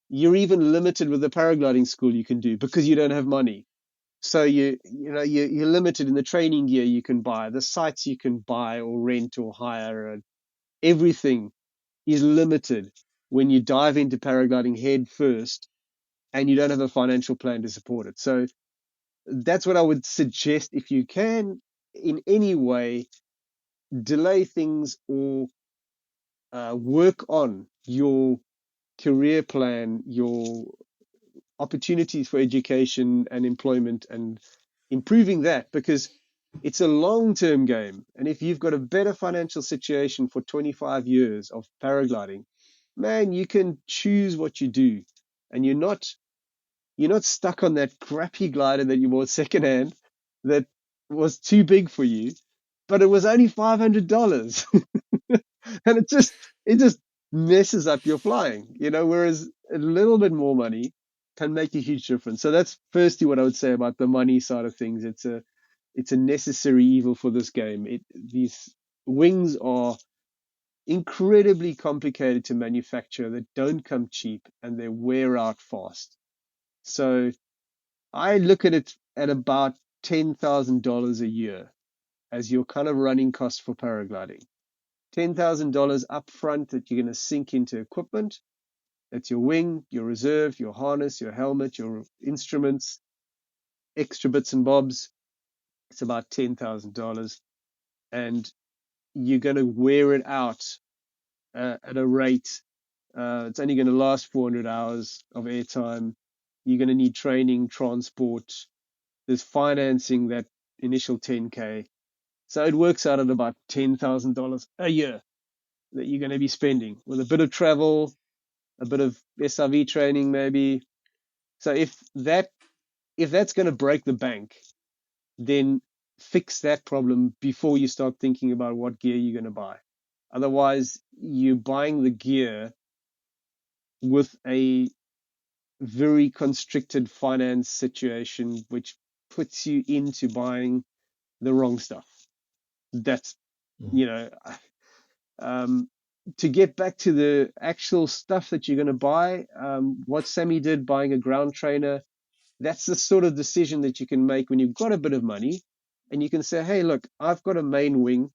you're even limited with the paragliding school you can do because you don't have money. So you're limited in the training gear you can buy, the sites you can buy or rent or hire, and everything is limited when you dive into paragliding head first and you don't have a financial plan to support it. So that's what I would suggest. If you can in any way delay things or work on your career plan, your opportunities for education and employment, and improving that, because it's a long-term game. And if you've got a better financial situation for 25 years of paragliding, man, you can choose what you do, and you're not stuck on that crappy glider that you bought secondhand that was too big for you, but it was only $500. And it just messes up your flying, whereas a little bit more money can make a huge difference. So that's firstly what I would say about the money side of things. It's a necessary evil for this game. These wings are incredibly complicated to manufacture. They don't come cheap and they wear out fast. So I look at it at about $10,000 a year as your kind of running cost for paragliding. $10,000 up front that you're going to sink into equipment. That's your wing, your reserve, your harness, your helmet, your instruments, extra bits and bobs. It's about $10,000. And you're going to wear it out at a rate. It's only going to last 400 hours of airtime. You're going to need training, transport. There's financing that initial 10K. So it works out at about $10,000 a year that you're going to be spending with a bit of travel, a bit of SRV training maybe. So if that's going to break the bank, then fix that problem before you start thinking about what gear you're going to buy. Otherwise, you're buying the gear with a very constricted finance situation, which puts you into buying the wrong stuff. That's, you know, to get back to the actual stuff that you're going to buy, what Sammy did, buying a ground trainer, that's the sort of decision that you can make when you've got a bit of money and you can say, hey, look, I've got a main wing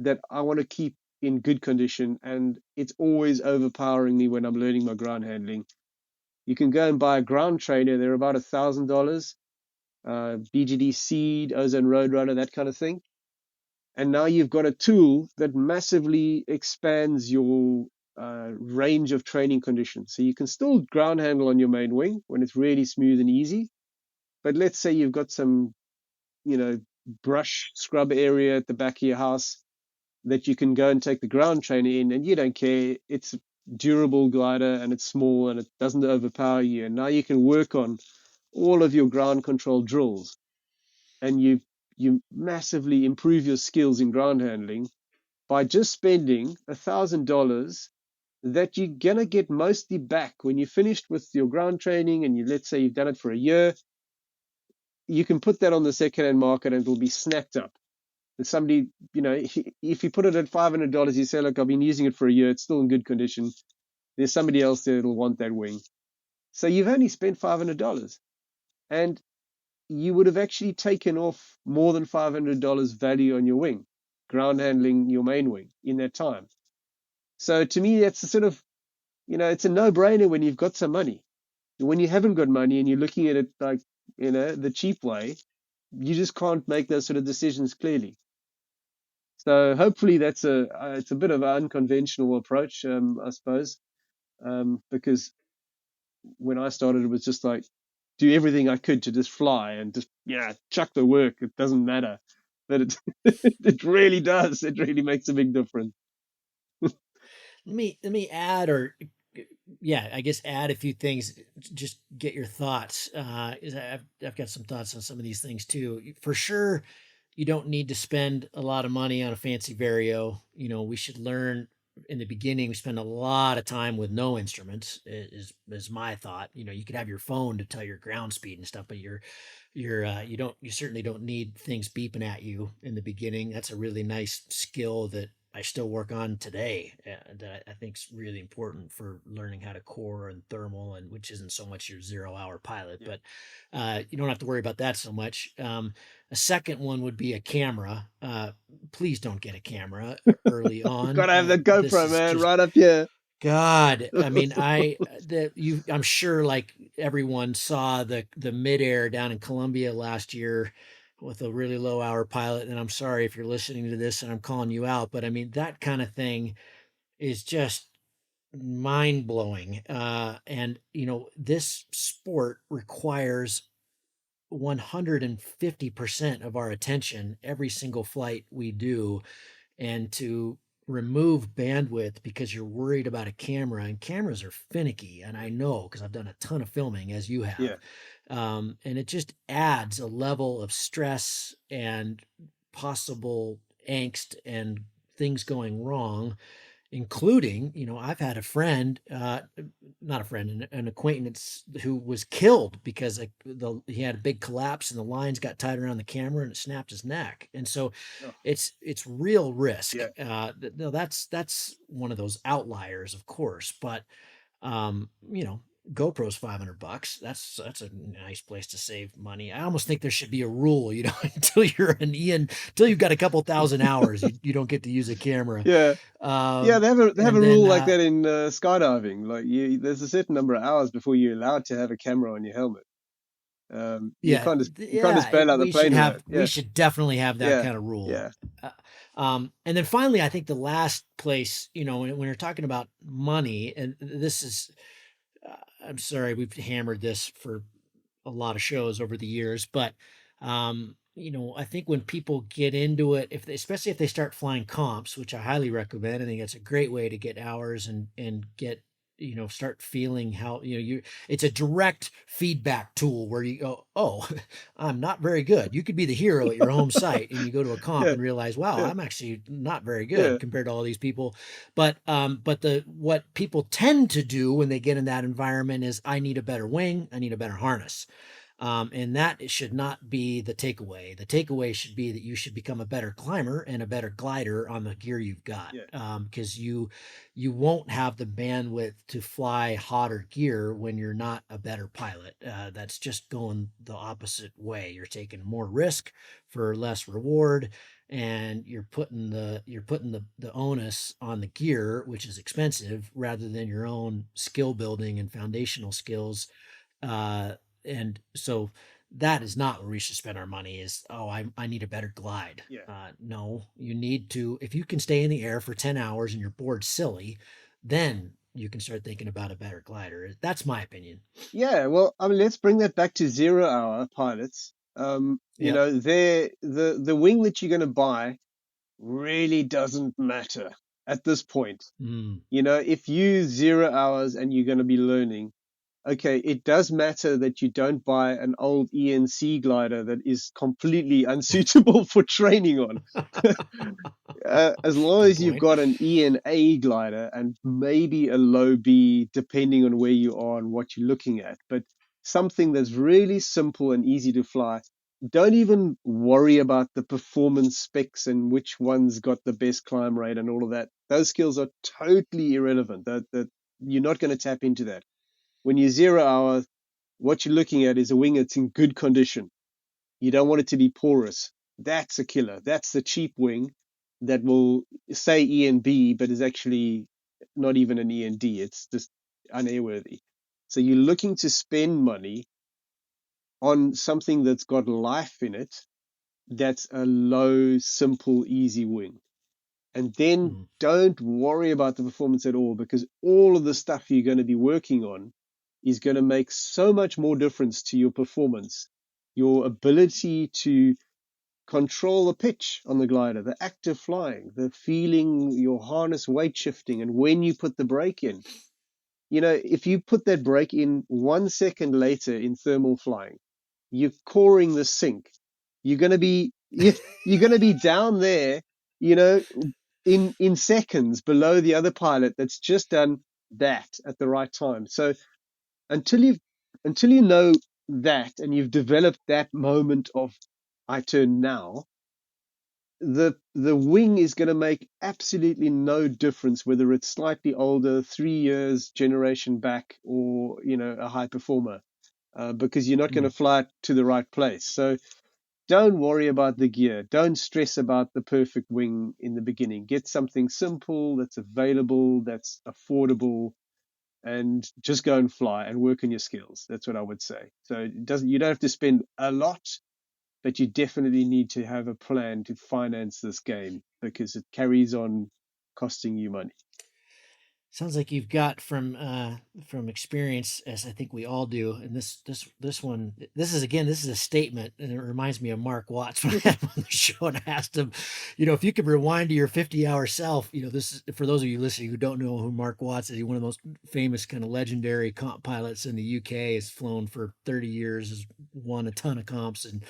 that I want to keep in good condition and it's always overpowering me when I'm learning my ground handling. You can go and buy a ground trainer. They're about $1,000, BGD Seed, Ozone Roadrunner, that kind of thing. And now you've got a tool that massively expands your range of training conditions. So you can still ground handle on your main wing when it's really smooth and easy. But let's say you've got some, brush scrub area at the back of your house that you can go and take the ground trainer in, and you don't care. It's a durable glider and it's small and it doesn't overpower you. And now you can work on all of your ground control drills, and you massively improve your skills in ground handling by just spending $1,000 that you're gonna get mostly back when you're finished with your ground training. And let's say you've done it for a year, you can put that on the secondhand market and it'll be snapped up. And somebody, if you put it at $500, you say, look, I've been using it for a year, it's still in good condition. There's somebody else there that'll want that wing. So you've only spent $500, and you would have actually taken off more than $500 value on your wing, ground handling your main wing in that time. So to me, that's a sort of, it's a no-brainer when you've got some money. When you haven't got money and you're looking at it like, the cheap way, you just can't make those sort of decisions clearly. So hopefully it's a bit of an unconventional approach, I suppose, because when I started, it was just like do everything I could to just fly and just chuck the work. It doesn't matter, but it it really does. It really makes a big difference. Let me add, I guess add a few things. Just get your thoughts. I've got some thoughts on some of these things too. For sure, you don't need to spend a lot of money on a fancy vario. We should learn in the beginning, we spend a lot of time with no instruments. Is my thought. You could have your phone to tell your ground speed and stuff, but you certainly don't need things beeping at you in the beginning. That's a really nice skill that I still work on today. That I think is really important for learning how to core and thermal, and which isn't so much your 0 hour pilot, Yeah. but you don't have to worry about that so much. A second one would be a camera. Please don't get a camera early on. Gotta have the This GoPro, is man, just right up here. God. I mean, I'm sure like everyone saw the midair down in Colombia last year with a really low hour pilot. And I'm sorry if you're listening to this and I'm calling you out, but I mean, that kind of thing is just mind blowing. And this sport requires 150% of our attention every single flight we do, and to remove bandwidth because you're worried about a camera, and cameras are finicky, and I know because I've done a ton of filming as you Yeah. have. And it just adds a level of stress and possible angst and things going wrong, including, I've had a friend, not a friend, an acquaintance who was killed because he had a big collapse and the lines got tied around the camera and it snapped his neck. And so Oh, it's real risk. yeah. No, that's one of those outliers, of course, but um, you know, GoPro's $500. That's a nice place to save money. I almost think there should be a rule, until until you've got a couple thousand hours, you don't get to use a camera. Yeah. Yeah, they have a And rule then like that in skydiving. Like there's a certain number of hours before you're allowed to have a camera on your helmet. You yeah, can't just bail out the plane with that. we Yeah, should definitely have that yeah, kind of rule. yeah, Uh, and then finally, I think the last place, when you're talking about money, and this is, I'm sorry, we've hammered this for a lot of shows over the years, but I think when people get into it, especially if they start flying comps, which I highly recommend, I think that's a great way to get hours and get, start feeling how, it's a direct feedback tool where you go, oh, I'm not very good. You could be the hero at your home site and you go to a comp yeah, and realize, wow, yeah, I'm actually not very yeah, good compared to all these people. But what people tend to do when they get in that environment is, I need a better wing, I need a better harness. And that should not be the takeaway. The takeaway should be that you should become a better climber and a better glider on the gear you've got, yeah, because you won't have the bandwidth to fly hotter gear when you're not a better pilot. That's just going the opposite way. You're taking more risk for less reward, and you're putting the onus on the gear, which is expensive, rather than your own skill building and foundational skills. And so that is not where we should spend our money. Is, oh, I need a better glide. yeah. No, you need to, if you can stay in the air for 10 hours and you're bored silly, then you can start thinking about a better glider. That's my opinion. Yeah, well, I mean, let's bring that back to 0 hour pilots. Yep. The wing that you're going to buy really doesn't matter at this point. Mm. If you 0 hours and you're going to be learning, okay, it does matter that you don't buy an old ENC glider that is completely unsuitable for training on. As long Good as you've point. got an ENA glider and maybe a low B, depending on where you are and what you're looking at, but something that's really simple and easy to fly. Don't even worry about the performance specs and which one's got the best climb rate and all of that. Those skills are totally irrelevant. That you're not going to tap into that. When you're 0 hour, what you're looking at is a wing that's in good condition. You don't want it to be porous. That's a killer. That's the cheap wing that will say E and B, but is actually not even an E and D. It's just unairworthy. So you're looking to spend money on something that's got life in it, that's a low, simple, easy wing. And then Mm. don't worry about the performance at all, because all of the stuff you're going to be working on is going to make so much more difference to your performance. Your ability to control the pitch on the glider, the active flying, the feeling your harness weight shifting, and when you put the brake in. If you put that brake in 1 second later in thermal flying, you're coring the sink. You're going to be you're going to be down there, you know, in seconds below the other pilot that's just done that at the right time. So until you know that and you've developed that moment of I turn now, the wing is going to make absolutely no difference whether it's slightly older, 3 years generation back, or a high performer, because you're not going to fly it to the right place. So don't worry about the gear. Don't stress about the perfect wing in the beginning. Get something simple that's available, that's affordable, and just go and fly and work on your skills. That's what I would say. So you don't have to spend a lot, but you definitely need to have a plan to finance this game because it carries on costing you money. Sounds like you've got from experience, as I think we all do. And this is a statement, and it reminds me of Mark Watts when I had him on the show, and I asked him, if you could rewind to your 50-hour self, this is for those of you listening who don't know who Mark Watts is. He's one of the most famous kind of legendary comp pilots in the UK. Has flown for 30 years, has won a ton of comps, and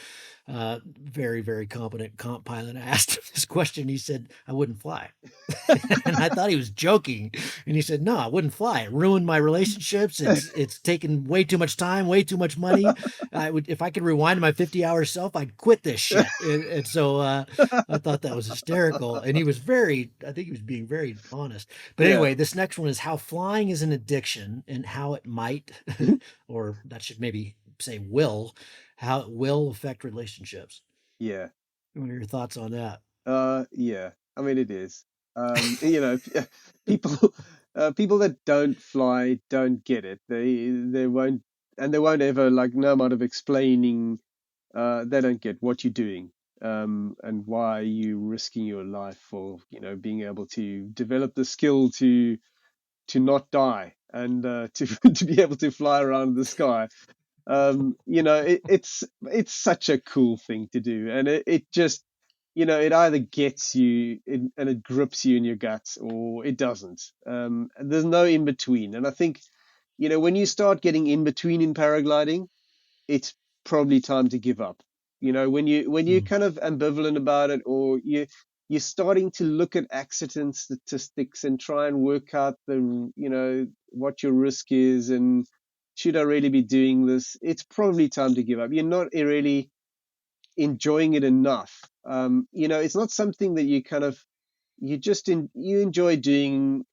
very, very competent comp pilot. I asked him this question. He said, "I wouldn't fly." And I thought he was joking. And he said, "No, I wouldn't fly. It ruined my relationships. It's taken way too much time, way too much money. I would, if I could rewind to my 50-hour self, I'd quit this shit." And so I thought that was hysterical. And I think he was being very honest. But Yeah, anyway, this next one is how flying is an addiction and how it might, or that should maybe say how it will affect relationships. yeah, What are your thoughts on that? yeah. I mean, it is. People, people that don't fly don't get it. They won't, and they won't ever, like, no amount of explaining. They don't get what you're doing, and why you risking your life for, being able to develop the skill to not die, and to to be able to fly around the sky. It's such a cool thing to do, and it just, it either gets you and it grips you in your guts, or it doesn't. And there's no in between. And I think, when you start getting in between in paragliding, it's probably time to give up. When you Mm. kind of ambivalent about it, or you're starting to look at accident statistics and try and work out what your risk is, and should I really be doing this? It's probably time to give up. You're not really enjoying it enough. It's not something that you enjoy doing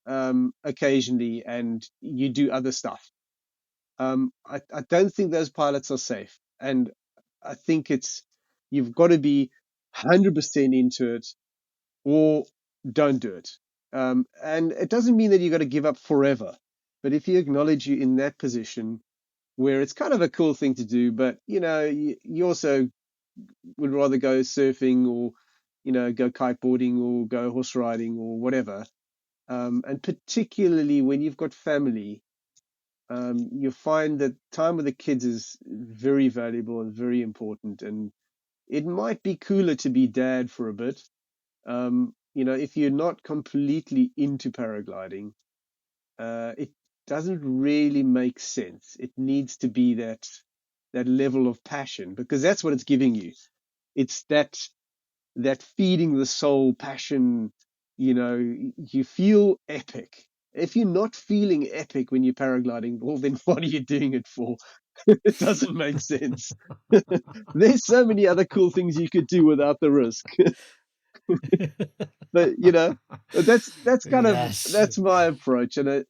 occasionally, and you do other stuff. I don't think those pilots are safe. And I think you've got to be 100% into it, or don't do it. And it doesn't mean that you've got to give up forever. But if you acknowledge you're in that position where it's kind of a cool thing to do, but you also would rather go surfing, or go kiteboarding, or go horse riding, or whatever. And particularly when you've got family, you find that time with the kids is very valuable and very important. And it might be cooler to be dad for a bit. If you're not completely into paragliding, it doesn't really make sense. It needs to be that level of passion, because that's what it's giving you. It's that feeding the soul passion. You feel epic. If you're not feeling epic when you're paragliding, well, then what are you doing it for? It doesn't make sense. There's so many other cool things you could do without the risk. But Yes. that's my approach. And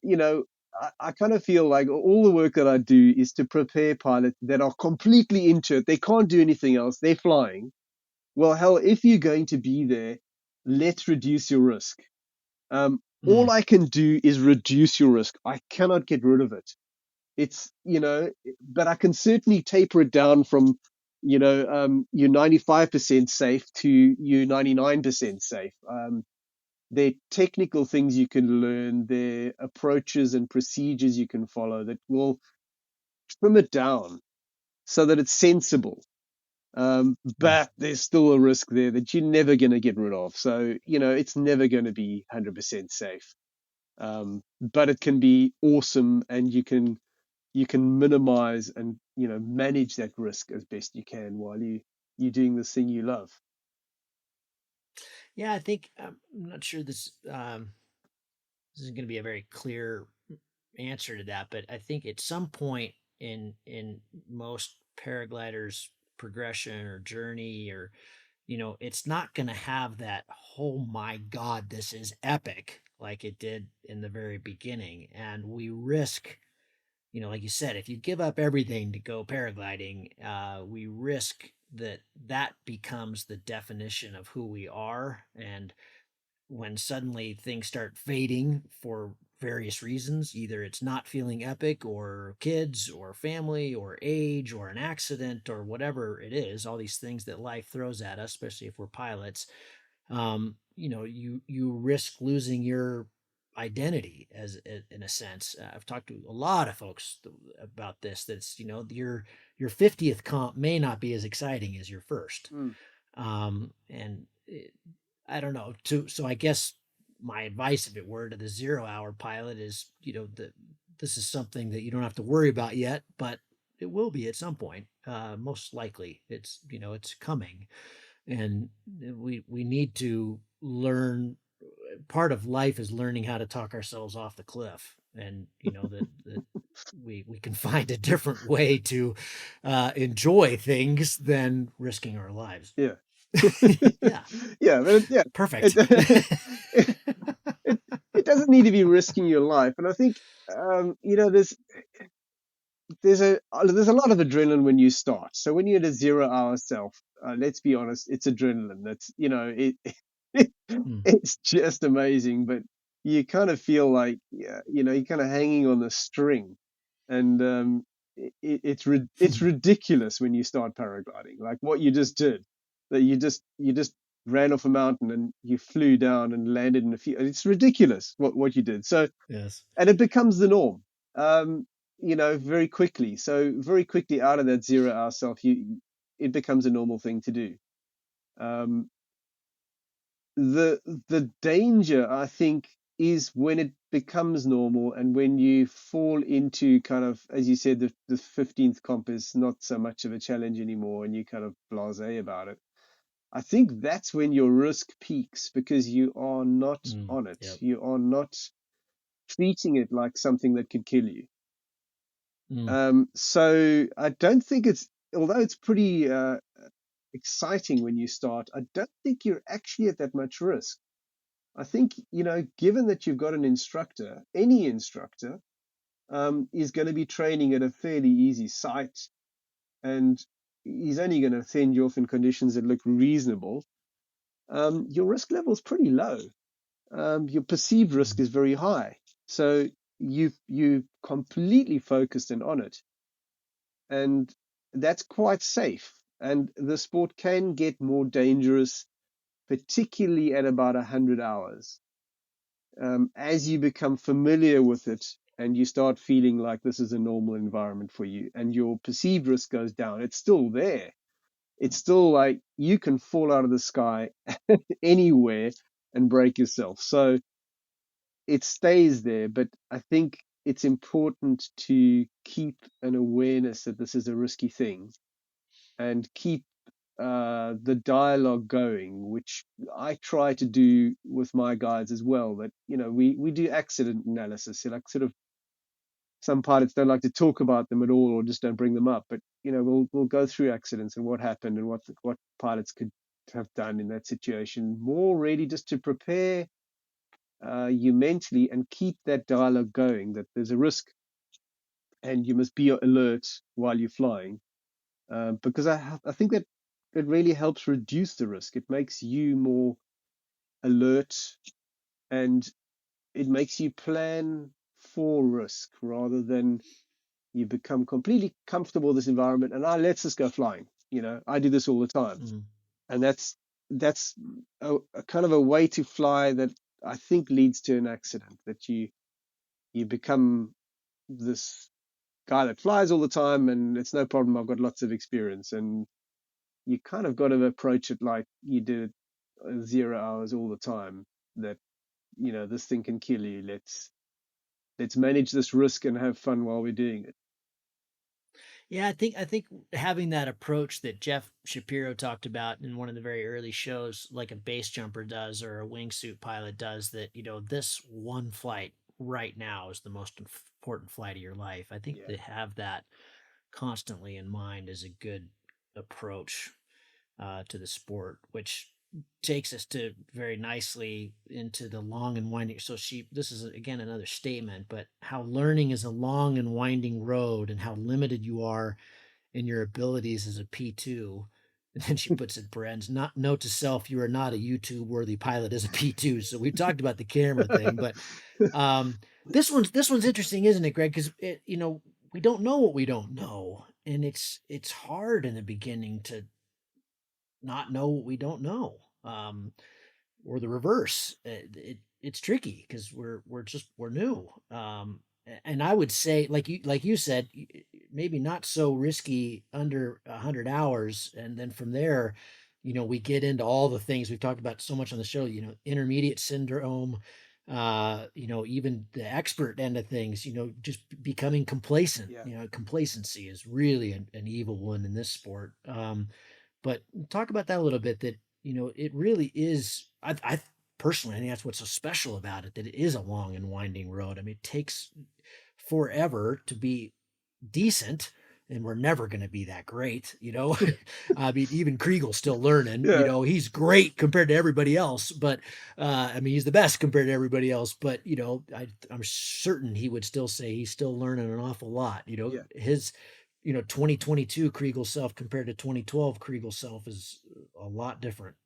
I kind of feel like all the work that I do is to prepare pilots that are completely into it. They can't do anything else. They're flying. Well, hell, if you're going to be there, let's reduce your risk. All Mm. I can do is reduce your risk. I cannot get rid of it. It's, but I can certainly taper it down from, you're 95% safe to you 99% safe. There are technical things you can learn. There are approaches and procedures you can follow that will trim it down so that it's sensible. Mm. But there's still a risk there that you're never going to get rid of. So, it's never going to be 100% safe. But it can be awesome, and you can minimize and manage that risk as best you can while you're doing this thing you love. Yeah, I think I'm not sure this is going to be a very clear answer to that, but I think at some point in most paragliders progression or journey, or it's not going to have that, oh my god, this is epic, like it did in the very beginning. And we risk, like you said, if you give up everything to go paragliding, we risk that becomes the definition of who we are. And when suddenly things start fading for various reasons, either it's not feeling epic, or kids, or family, or age, or an accident, or whatever it is, all these things that life throws at us, especially if we're pilots, you risk losing your identity, as in a sense. I've talked to a lot of folks about this. That's your 50th comp may not be as exciting as your first. Mm. And I don't know. So I guess my advice, if it were to the 0 hour pilot, is that this is something that you don't have to worry about yet, but it will be at some point. Most likely, it's coming, and we need to learn. Part of life is learning how to talk ourselves off the cliff, and that we can find a different way to enjoy things than risking our lives. Yeah. Yeah, Yeah, but perfect. it, it it it doesn't need to be risking your life. And I think there's a lot of adrenaline when you start. So when you're at a 0 hour self, let's be honest, it's adrenaline. That's Mm, it's just amazing. But you kind of feel like, yeah, you're kind of hanging on the string, and it's ridiculous when you start paragliding, like what you just did, that you just ran off a mountain and you flew down and landed in a field. It's ridiculous what you did. So, yes. and it becomes the norm, um, very quickly. So very quickly out of that 0 hour self, it becomes a normal thing to do. Um, the the danger, I think, is when it becomes normal and when you fall into kind of, as you said, the 15th comp is not so much of a challenge anymore, and you kind of blasé about it. I think that's when your risk peaks, because you are not Mm, on it. yep. You are not treating it like something that could kill you. Mm, So I don't think although it's pretty exciting when you start, I don't think you're actually at that much risk. I think, given that you've got an instructor, any instructor is going to be training at a fairly easy site, and he's only going to send you off in conditions that look reasonable. Your risk level is pretty low. Your perceived risk mm, is very high. So you completely focused and on it, and that's quite safe. And the sport can get more dangerous, particularly at about 100 hours. As you become familiar with it and you start feeling like this is a normal environment for you, and your perceived risk goes down, it's still there. It's still like you can fall out of the sky anywhere and break yourself. So it stays there. But I think it's important to keep an awareness that this is a risky thing, and keep the dialogue going, which I try to do with my guides as well. That we do accident analysis. So, like, sort of, some pilots don't like to talk about them at all, or just don't bring them up. But we'll go through accidents and what happened, and what pilots could have done in that situation. More really just to prepare you mentally, and keep that dialogue going. That there's a risk, and you must be alert while you're flying, because I think that it really helps reduce the risk. It makes you more alert, and it makes you plan for risk, rather than you become completely comfortable with this environment and let's just go flying. I do this all the time, mm. and that's a kind of a way to fly that I think leads to an accident. That you become this guy that flies all the time, and it's no problem. I've got lots of experience, and you kind of got to approach it like you did 0 hours all the time. That this thing can kill you. Let's manage this risk and have fun while we're doing it. Yeah, I think having that approach that Jeff Shapiro talked about in one of the very early shows, like a base jumper does or a wingsuit pilot does, that this one flight right now is the most important flight of your life. I think Yeah. to have that constantly in mind is a good approach to the sport, which takes us to very nicely into the long and winding. So this is again another statement, but how learning is a long and winding road, and how limited you are in your abilities as a P2. And then she puts it, Brens, not note to self, you are not a YouTube worthy pilot as a P2. So we've talked about the camera thing, but um, this one's interesting, isn't it, Greg? Because we don't know what we don't know, and it's hard in the beginning to not know what we don't know, or the reverse. It's tricky because we're new. And I would say, like you said, maybe not so risky under 100 hours, and then from there, we get into all the things we've talked about so much on the show. Intermediate syndrome. Even the expert end of things. Just becoming complacent. Yeah. Complacency is really an evil one in this sport. But talk about that a little bit. That it really is. I personally, I think that's what's so special about it. That it is a long and winding road. I mean, it takes forever to be decent, and we're never going to be that great. I mean, even Kriegel's still learning. Yeah. He's great compared to everybody else, but I mean, he's the best compared to everybody else. But I'm certain he would still say he's still learning an awful lot. Yeah. His 2022 Kriegel self compared to 2012 Kriegel self is a lot different.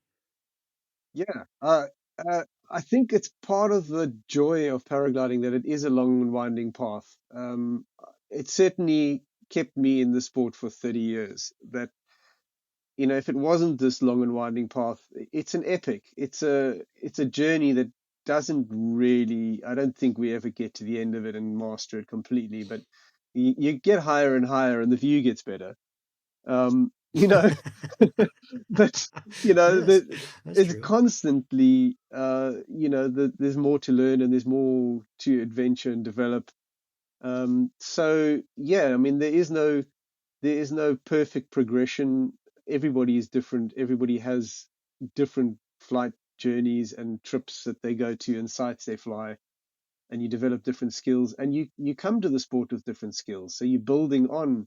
Yeah. I think it's part of the joy of paragliding that it is a long and winding path. It certainly kept me in the sport for 30 years. That, if it wasn't this long and winding path, it's an epic. It's a journey that doesn't really, I don't think we ever get to the end of it and master it completely, but you get higher and higher and the view gets better. Um, you know, but Yes, that's it's true. constantly, there's more to learn and there's more to adventure and develop. So yeah, I mean, there is no perfect progression. Everybody is different. Everybody has different flight journeys and trips that they go to and sites they fly, and you develop different skills, and you come to the sport with different skills. So you're building on,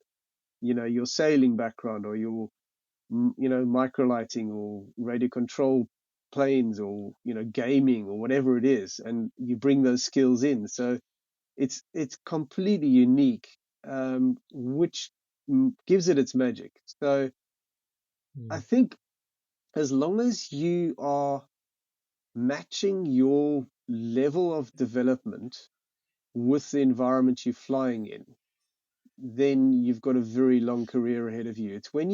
your sailing background or your microlighting or radio control planes or gaming or whatever it is, and you bring those skills in. So it's completely unique, which gives it its magic. So I Mm, think as long as you are matching your level of development with the environment you're flying in, then you've got a very long career ahead of you. It's when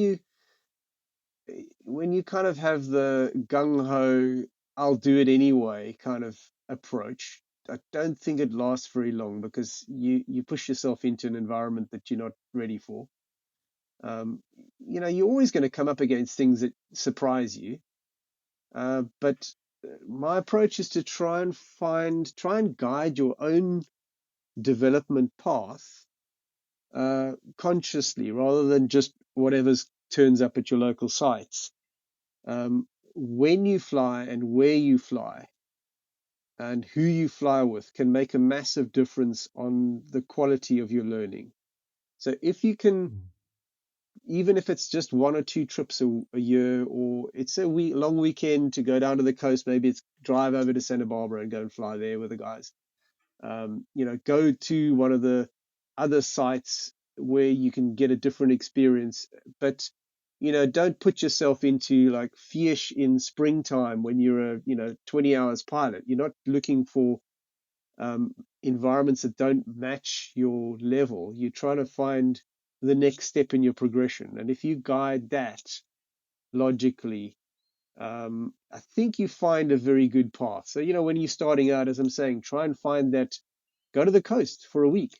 you kind of have the gung ho, I'll do it anyway kind of approach. I don't think it lasts very long because you push yourself into an environment that you're not ready for. Um, you're always going to come up against things that surprise you. But my approach is to try and guide your own development path consciously rather than just whatever's turns up at your local sites. When you fly and where you fly and who you fly with can make a massive difference on the quality of your learning. So if you can, mm, even if it's just one or two trips a year, or it's a long weekend to go down to the coast, maybe it's drive over to Santa Barbara and go and fly there with the guys. Go to one of the other sites where you can get a different experience. But don't put yourself into like fish in springtime when you're a 20 hours pilot. You're not looking for um, environments that don't match your level. You're trying to find the next step in your progression, and if you guide that logically, I think you find a very good path. So, when you're starting out, as I'm saying, try and find that, go to the coast for a week,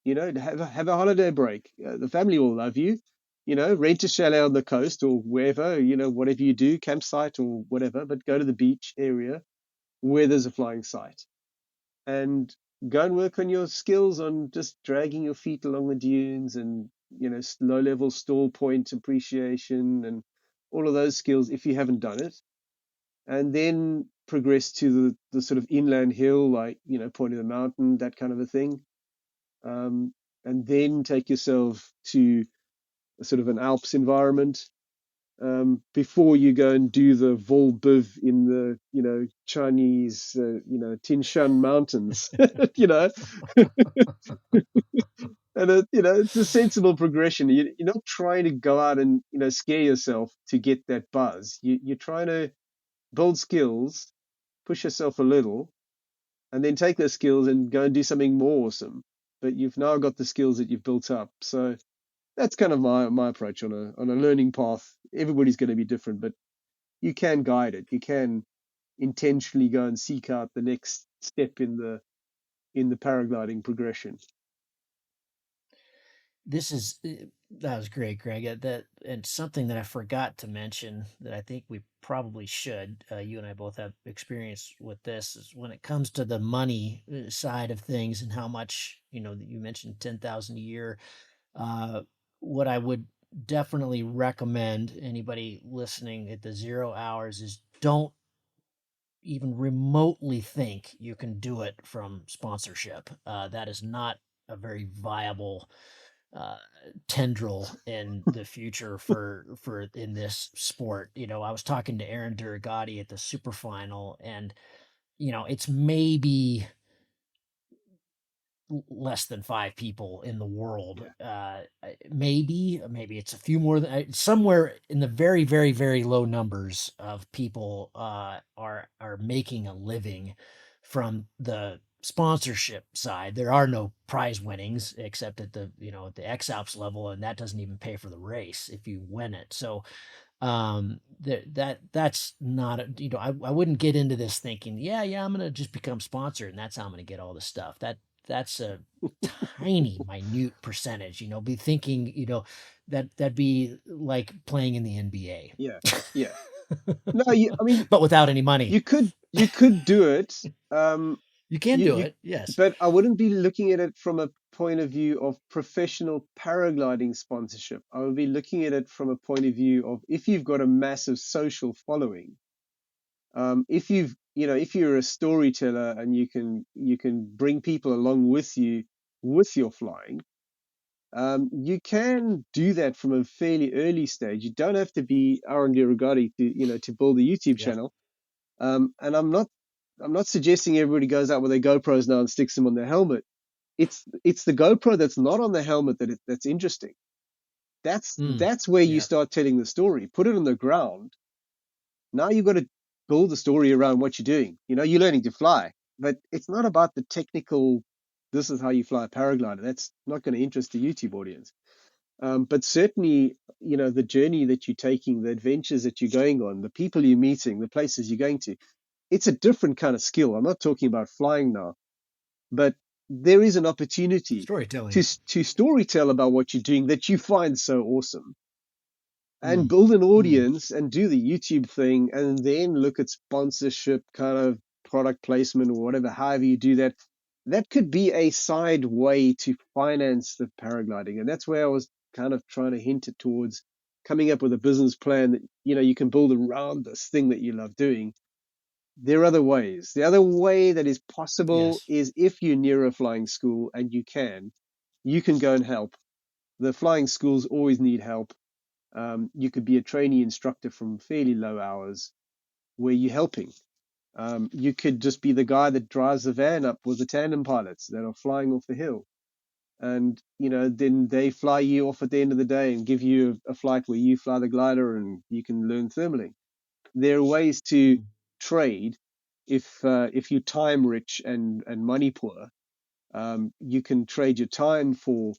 have a holiday break. The family will love you, rent a chalet on the coast or wherever, whatever you do, campsite or whatever, but go to the beach area where there's a flying site and go and work on your skills on just dragging your feet along the dunes and low level stall point appreciation and all of those skills if you haven't done it, and then progress to the sort of inland hill, like, point of the mountain, that kind of a thing. And then take yourself to a sort of an Alps environment, before you go and do the vol biv in the, Chinese, Tin Shan mountains, you know, and it's a sensible progression. You're not trying to go out and, scare yourself to get that buzz. You're trying to build skills, push yourself a little, and then take those skills and go and do something more awesome. But you've now got the skills that you've built up. So that's kind of my approach on a learning path. Everybody's going to be different, but you can guide it. You can intentionally go and seek out the next step in the paragliding progression. That was great, Greg. That and something that I forgot to mention that I think we probably should. You and I both have experience with this. Is when it comes to the money side of things and how much you mentioned 10,000 a year. Uh, what I would definitely recommend anybody listening at the 0 hours is don't even remotely think you can do it from sponsorship. That is not a very viable uh, tendril in the future for in this sport. I was talking to Aaron Duragati at the super final, and it's maybe less than 5 people in the world. Yeah. Maybe it's a few more than somewhere in the very, very, very low numbers of people are making a living from the sponsorship side. There are no prize winnings except at the X Alps level, and that doesn't even pay for the race if you win it. So that's not I wouldn't get into this thinking, yeah, I'm gonna just become sponsored and that's how I'm gonna get all this stuff. That's a tiny minute percentage. Be thinking, that'd be like playing in the NBA. Yeah. Yeah. No, I mean, But without any money. you could do it. You can you do you it, yes. but I wouldn't be looking at it from a point of view of professional paragliding sponsorship. I would be looking at it from a point of view of, if you've got a massive social following, if you're a storyteller and you can bring people along with you with your flying, you can do that from a fairly early stage. You don't have to be Aaron Duragati to build a YouTube Yeah. channel. And I'm not suggesting everybody goes out with their GoPros now and sticks them on their helmet. It's the GoPro that's not on the helmet that's interesting. That's where you Yeah. start telling the story. Put it on the ground. Now you've got to build the story around what you're doing. You're learning to fly, but it's not about the technical. This is how you fly a paraglider. That's not going to interest the YouTube audience. But certainly, the journey that you're taking, the adventures that you're going on, the people you're meeting, the places you're going to, it's a different kind of skill. I'm not talking about flying now, but there is an opportunity to Storytelling. to storytell about what you're doing that you find so awesome, and Mm. build an Mm. audience and do the YouTube thing, and then look at sponsorship, kind of product placement or whatever, however you do that. That could be a side way to finance the paragliding. And that's where I was kind of trying to hint it towards, coming up with a business plan that, you can build around this thing that you love doing. There are other ways. The other way that is possible Yes. is, if you're near a flying school and you can go and help. The flying schools always need help. You could be a trainee instructor from fairly low hours where you're helping. You could just be the guy that drives the van up with the tandem pilots that are flying off the hill. And, then they fly you off at the end of the day and give you a flight where you fly the glider and you can learn thermaling. There are ways to Mm. trade. If you're time rich and money poor, you can trade your time for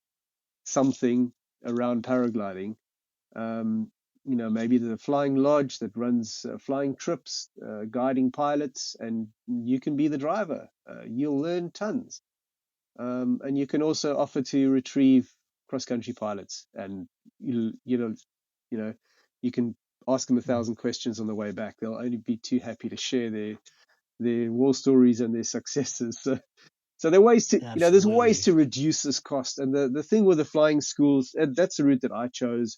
something around paragliding. Maybe there's a flying lodge that runs flying trips, guiding pilots, and you can be the driver. You'll learn tons. And you can also offer to retrieve cross-country pilots, and you know, you can ask them a Mm. thousand questions on the way back. They'll only be too happy to share their war stories and their successes. So So there are ways to, there's ways Absolutely. to reduce this cost. And the thing with the flying schools, that's the route that I chose.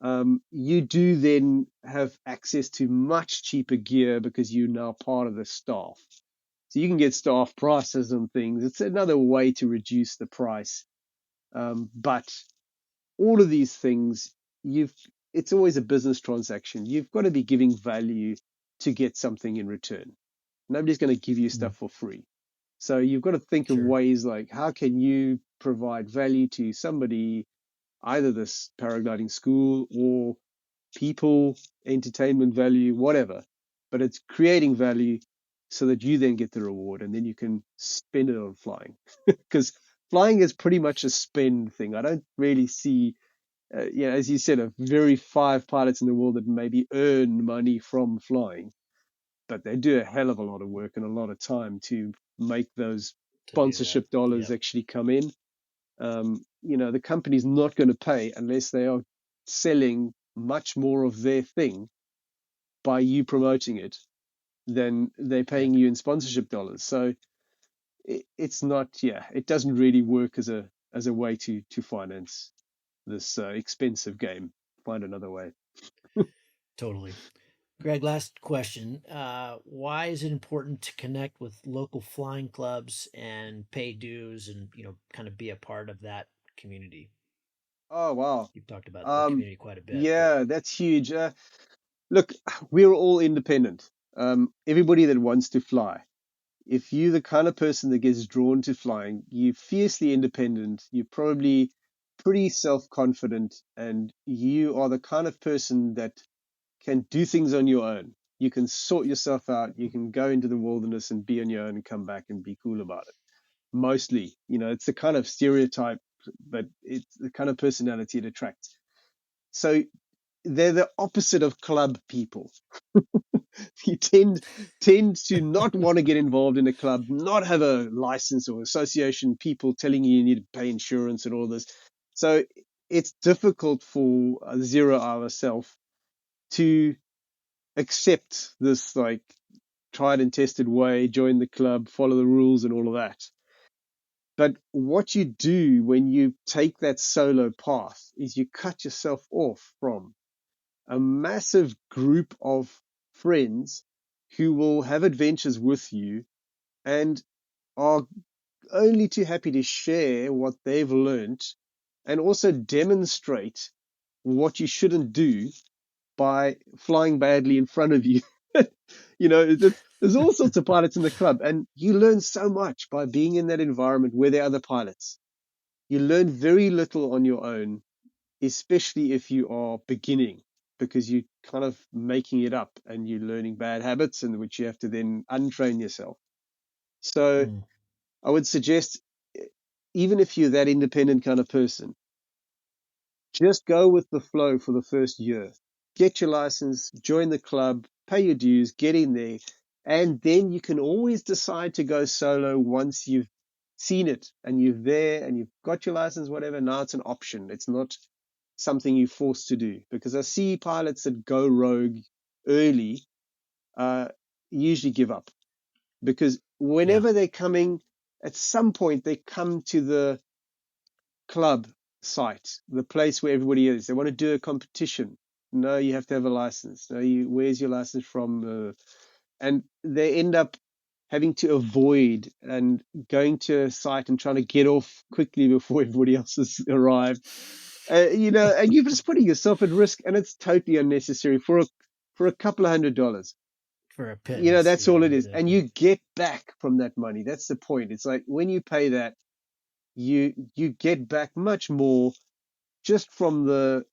You do then have access to much cheaper gear because you're now part of the staff. So you can get staff prices and things. It's another way to reduce the price. But all of these things, it's always a business transaction. You've got to be giving value to get something in return. Nobody's going to give you Mm, stuff for free. So you've got to think of sure. ways like, how can you provide value to somebody, either this paragliding school or people, entertainment value, whatever. But it's creating value so that you then get the reward and then you can spend it on flying. Because flying is pretty much a spend thing. I don't really see, as you said, a very 5 pilots in the world that maybe earn money from flying, but they do a hell of a lot of work and a lot of time to make those To do that. sponsorship dollars Yep. actually come in. The company's not going to pay unless they are selling much more of their thing by you promoting it than they're paying Yep. you in sponsorship dollars. So it's not, it doesn't really work as a way to finance this expensive game. Find another way. Totally. Greg, last question. Why is it important to connect with local flying clubs and pay dues and, kind of be a part of that community? Oh wow. You've talked about the Um, community quite a bit, but yeah, that's huge. Look, we're all independent. Everybody that wants to fly. If you're the kind of person that gets drawn to flying, you're fiercely independent, you're probably pretty self-confident, and you are the kind of person that can do things on your own. You can sort yourself out, you can go into the wilderness and be on your own and come back and be cool about it. Mostly, it's the kind of stereotype, but it's the kind of personality it attracts. So they're the opposite of club people. You tend to not want to get involved in a club, not have a license or association, people telling you need to pay insurance and all this. So it's difficult for a 0 hour self to accept this like tried and tested way, join the club, follow the rules and all of that. But what you do when you take that solo path is you cut yourself off from a massive group of friends who will have adventures with you and are only too happy to share what they've learned and also demonstrate what you shouldn't do by flying badly in front of you. There's all sorts of pilots in the club, and you learn so much by being in that environment where there are other pilots. You learn very little on your own, especially if you are beginning, because you're kind of making it up and you're learning bad habits in which you have to then untrain yourself. So mm, I would suggest, even if you're that independent kind of person, just go with the flow for the first year. Get your license, join the club, pay your dues, get in there, and then you can always decide to go solo once you've seen it and you're there and you've got your license, whatever. Now it's an option. It's not something you're forced to do, because I see pilots that go rogue early uh, usually give up, because yeah. whenever they're coming, at some point they come to the club site, the place where everybody is. They want to do a competition. No, you have to have a license. No, where's your license from? And they end up having to avoid and going to a site and trying to get off quickly before everybody else has arrived. And you're just putting yourself at risk, and it's totally unnecessary for a couple of $100. For a pittance. That's all Yeah, it is, and exactly. you get back from that money. That's the point. It's like when you pay that, you get back much more just from the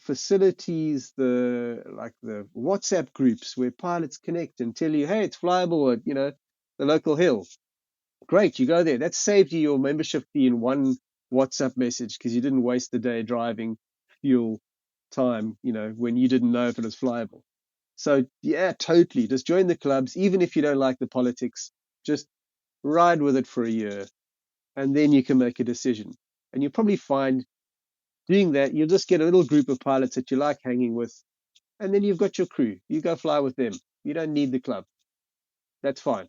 facilities, the WhatsApp groups where pilots connect and tell you, hey, it's flyable at the local hill. Great, you go there. That saved you your membership fee in one WhatsApp message because you didn't waste the day driving, fuel, time, when you didn't know if it was flyable. So yeah, totally. Just join the clubs, even if you don't like the politics. Just ride with it for a year, and then you can make a decision. And you'll probably find doing that, you'll just get a little group of pilots that you like hanging with, and then you've got your crew. You go fly with them. You don't need the club. That's fine.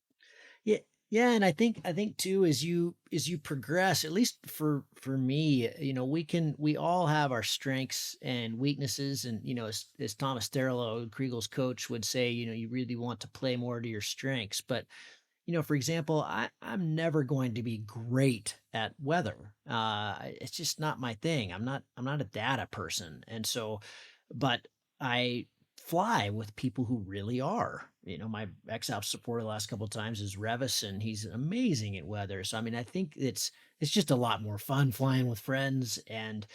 Yeah. Yeah, and I think too, as you progress, at least for me, we all have our strengths and weaknesses, and as Thomas Sterlo, Kriegel's coach, would say, you really want to play more to your strengths. But for example, I'm never going to be great at weather. It's just not my thing. I'm not a data person, and so, but I fly with people who really are. My ex-op supporter the last couple of times is Revis, and he's amazing at weather. So I mean, I think it's just a lot more fun flying with friends, and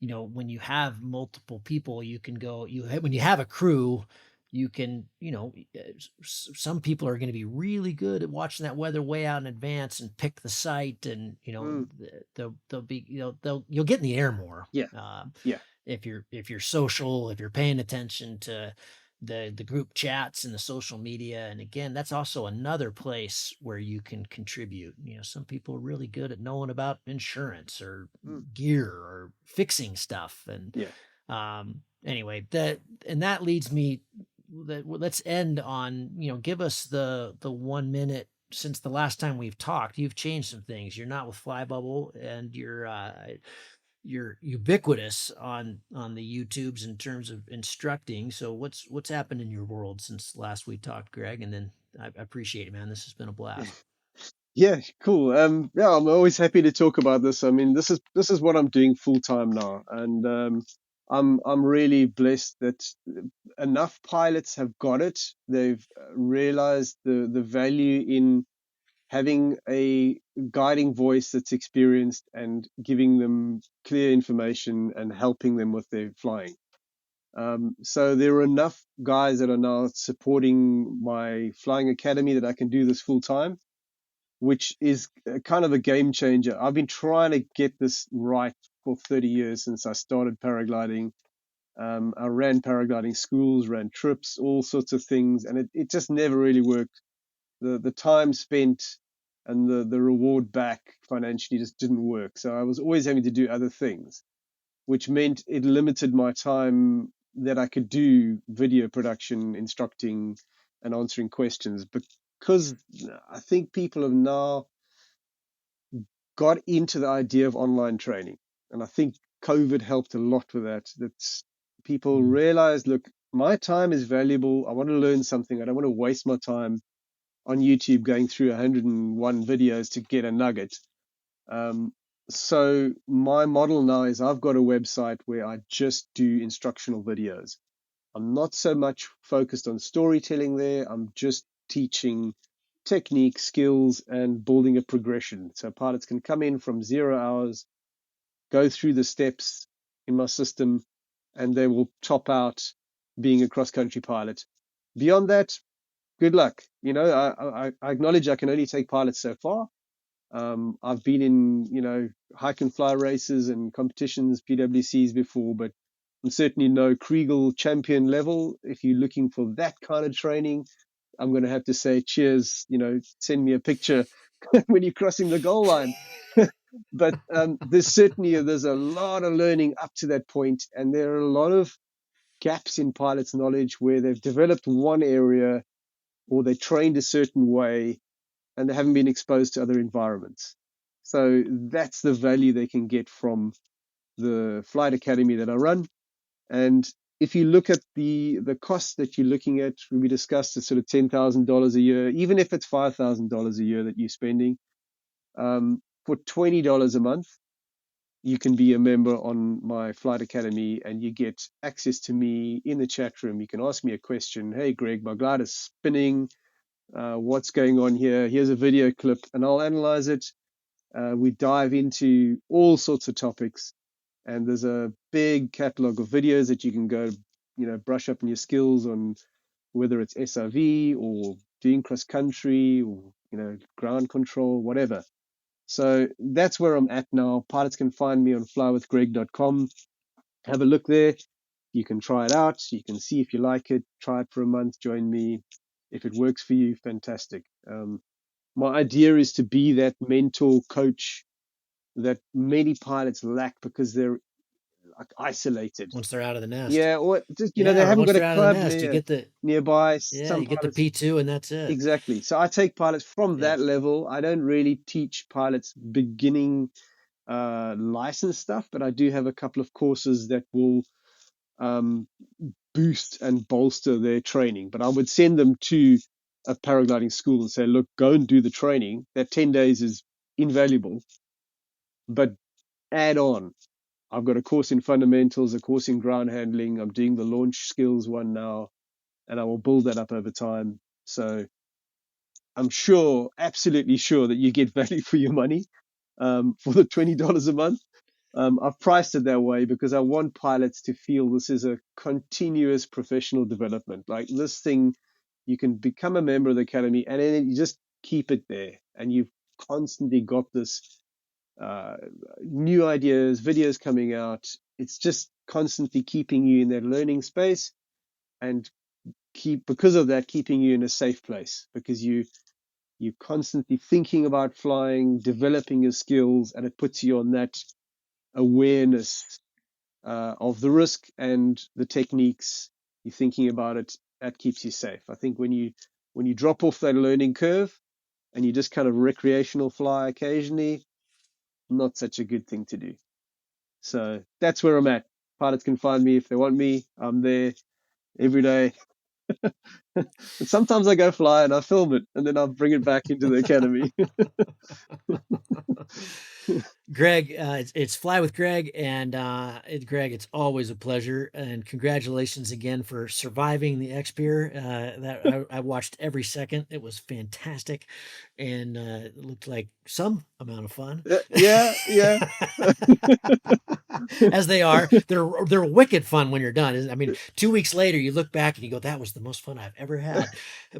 when you have multiple people, you can go. When you have a crew, you can, some people are going to be really good at watching that weather way out in advance and pick the site, and Mm, they'll be, you'll get in the air more, yeah, yeah. if you're social, if you're paying attention to the group chats and the social media. And again, that's also another place where you can contribute. Some people are really good at knowing about insurance or Mm, gear or fixing stuff. And yeah. anyway, that leads me, let's end on, give us the 1 minute since the last time we've talked. You've changed some things. You're not with Fly Bubble, and you're ubiquitous on the YouTubes in terms of instructing. So what's happened in your world since last we talked, Greg? And then I appreciate it, man. This has been a blast. Yeah, cool. Yeah, I'm always happy to talk about this. I mean, this is what I'm doing full time now, and I'm really blessed that enough pilots have got it. They've realized the value in having a guiding voice that's experienced and giving them clear information and helping them with their flying. So there are enough guys that are now supporting my flying academy that I can do this full time, which is kind of a game changer. I've been trying to get this right for 30 years since I started paragliding. I ran paragliding schools, ran trips, all sorts of things, and it just never really worked. The time spent and the reward back financially just didn't work. So I was always having to do other things, which meant it limited my time that I could do video production, instructing, and answering questions. Because I think people have now got into the idea of online training. And I think COVID helped a lot with that. That's people Mm. realized, look, my time is valuable. I want to learn something. I don't want to waste my time on YouTube going through 101 videos to get a nugget. Um, so my model now is I've got a website where I just do instructional videos. I'm not so much focused on storytelling there. I'm just teaching technique, skills, and building a progression. So pilots can come in from 0 hours, go through the steps in my system, and they will top out being a cross-country pilot. Beyond that, good luck. I acknowledge I can only take pilots so far. I've been in, hike and fly races and competitions, PWCs before, but I'm certainly no Kriegel champion level. If you're looking for that kind of training, I'm going to have to say cheers, send me a picture when you're crossing the goal line. But there's a lot of learning up to that point, and there are a lot of gaps in pilots' knowledge where they've developed one area or they trained a certain way and they haven't been exposed to other environments. So that's the value they can get from the flight academy that I run. And if you look at the cost that you're looking at, we discussed the sort of $10,000 a year, even if it's $5,000 a year that you're spending, for $20 a month, you can be a member on my flight academy and you get access to me in the chat room. You can ask me a question. Hey, Greg, my glider's spinning. What's going on here? Here's a video clip, and I'll analyze it. We dive into all sorts of topics, and there's a big catalog of videos that you can go, brush up on your skills on whether it's SRV or doing cross country or, ground control, whatever. So that's where I'm at now. Pilots can find me on flywithgreg.com. Have a look there. You can try it out. You can see if you like it. Try it for a month. Join me. If it works for you, fantastic. My idea is to be that mentor coach that many pilots lack because they're like isolated. Once they're out of the nest. Yeah, or just they Yeah, or haven't once got a they're out of the club nest, you get the nearby. you Some get the pilots P2 and that's it. exactly. So I take pilots from Yeah. that level. I don't really teach pilots beginning license stuff, but I do have a couple of courses that will boost and bolster their training. But I would send them to a paragliding school and say, look, go and do the training. That 10 days is invaluable, but add on. I've got a course in fundamentals, a course in ground handling. I'm doing the launch skills one now, and I will build that up over time. So I'm sure, absolutely sure, that you get value for your money for the $20 a month. I've priced it that way because I want pilots to feel this is a continuous professional development. Like this thing, you can become a member of the academy and then you just keep it there. And you've constantly got this new ideas, videos coming out. It's just constantly keeping you in that learning space and because of that, keeping you in a safe place because you're constantly thinking about flying, developing your skills, and it puts you on that awareness of the risk and the techniques. You're thinking about it. That keeps you safe. I think when you drop off that learning curve and you just kind of recreational fly occasionally, not such a good thing to do. So that's where I'm at. Pilots can find me if they want me. I'm there every day. But sometimes I go fly and I film it and then I'll bring it back into the academy. Greg, it's Fly with Greg, and Greg, it's always a pleasure, and congratulations again for surviving the X-Pier. That I watched every second; it was fantastic, and it looked like some amount of fun. Yeah. As they are, they're wicked fun when you're done. I mean, 2 weeks later, you look back and you go, "That was the most fun I've ever had."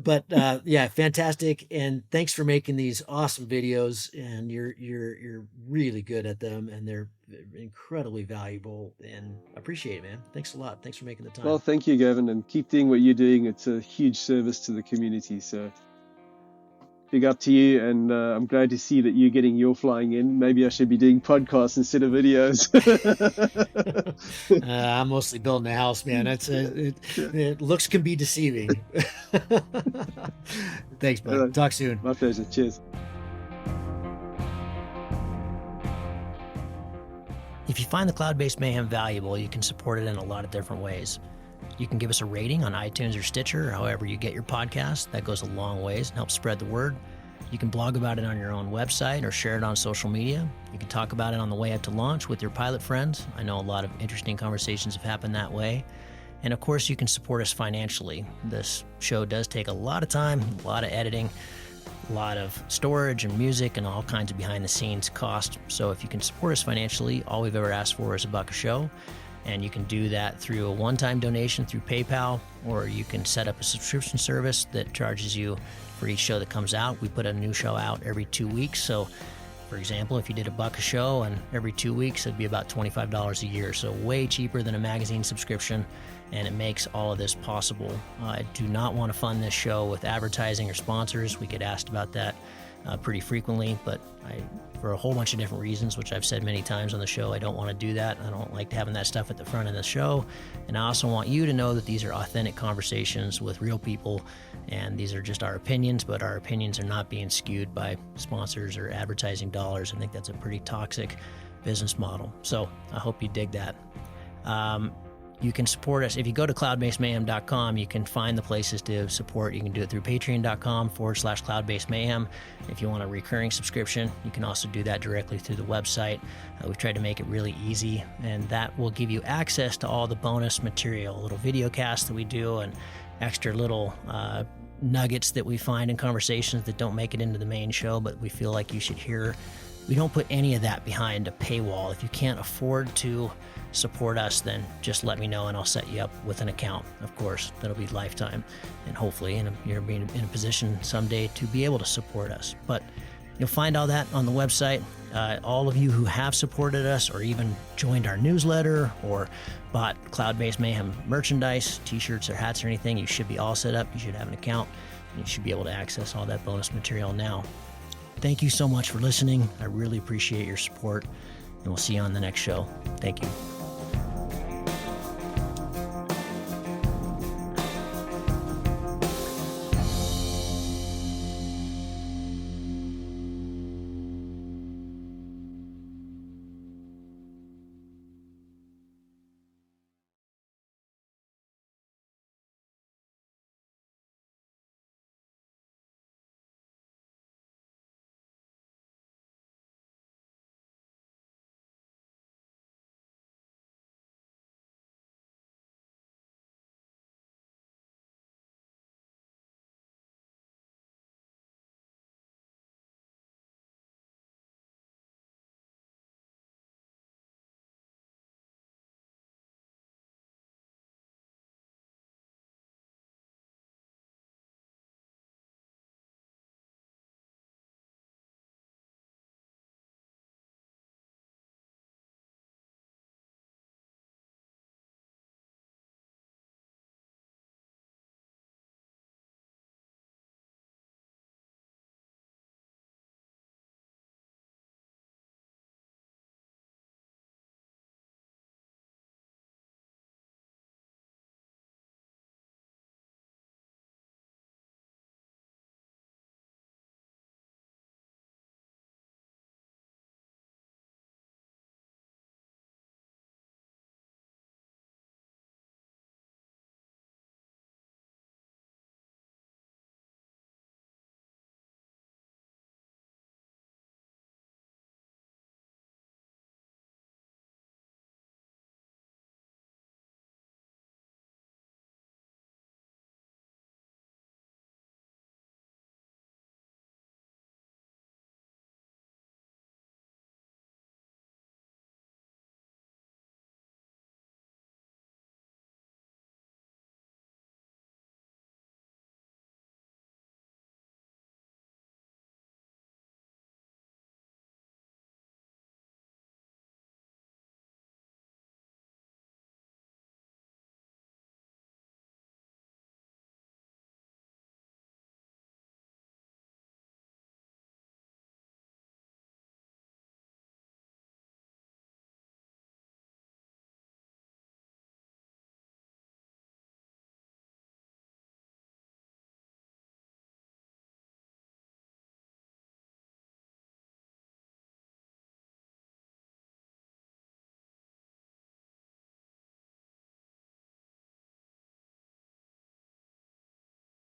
But yeah, fantastic, and thanks for making these awesome videos. And you're really good at them, and they're incredibly valuable. And appreciate it, man. Thanks a lot. Thanks for making the time. Well, thank you, Gavin, and keep doing what you're doing. It's a huge service to the community. So big up to you, and I'm glad to see that you're getting your flying in. Maybe I should be doing podcasts instead of videos. I'm mostly building a house, man. Looks can be deceiving. Thanks, bud. Talk soon. My pleasure. Cheers. If you find the Cloud-Based Mayhem valuable, you can support it in a lot of different ways. You can give us a rating on iTunes or Stitcher, or however you get your podcast. That goes a long ways and helps spread the word. You can blog about it on your own website or share it on social media. You can talk about it on the way up to launch with your pilot friends. I know a lot of interesting conversations have happened that way. And of course, you can support us financially. This show does take a lot of time, a lot of editing, a lot of storage and music and all kinds of behind the scenes cost. So if you can support us financially, all we've ever asked for is $1 a show. And you can do that through a one-time donation through PayPal, or you can set up a subscription service that charges you for each show that comes out. We put a new show out every 2 weeks. So, for example, if you did $1 a show and every 2 weeks, it'd be about $25 a year. So way cheaper than a magazine subscription, and it makes all of this possible. I do not want to fund this show with advertising or sponsors. We get asked about that pretty frequently, but for a whole bunch of different reasons, which I've said many times on the show, I don't want to do that. I don't like having that stuff at the front of the show. And I also want you to know that these are authentic conversations with real people, and these are just our opinions, but our opinions are not being skewed by sponsors or advertising dollars. I think that's a pretty toxic business model. So I hope you dig that. You can support us. If you go to cloudbasedmayhem.com, you can find the places to support. You can do it through patreon.com/cloudbasedmayhem. If you want a recurring subscription, you can also do that directly through the website. We've tried to make it really easy, and that will give you access to all the bonus material, little video casts that we do, and extra little nuggets that we find in conversations that don't make it into the main show, but we feel like you should hear. We don't put any of that behind a paywall. If you can't afford to support us, then just let me know and I'll set you up with an account. Of course, that'll be lifetime, and hopefully you're being in a position someday to be able to support us. But you'll find all that on the website. All of you who have supported us or even joined our newsletter or bought Cloud-Based Mayhem merchandise, t-shirts or hats or anything, you should be all set up. You should have an account, and you should be able to access all that bonus material now. Thank you so much for listening. I really appreciate your support, and we'll see you on the next show. Thank you.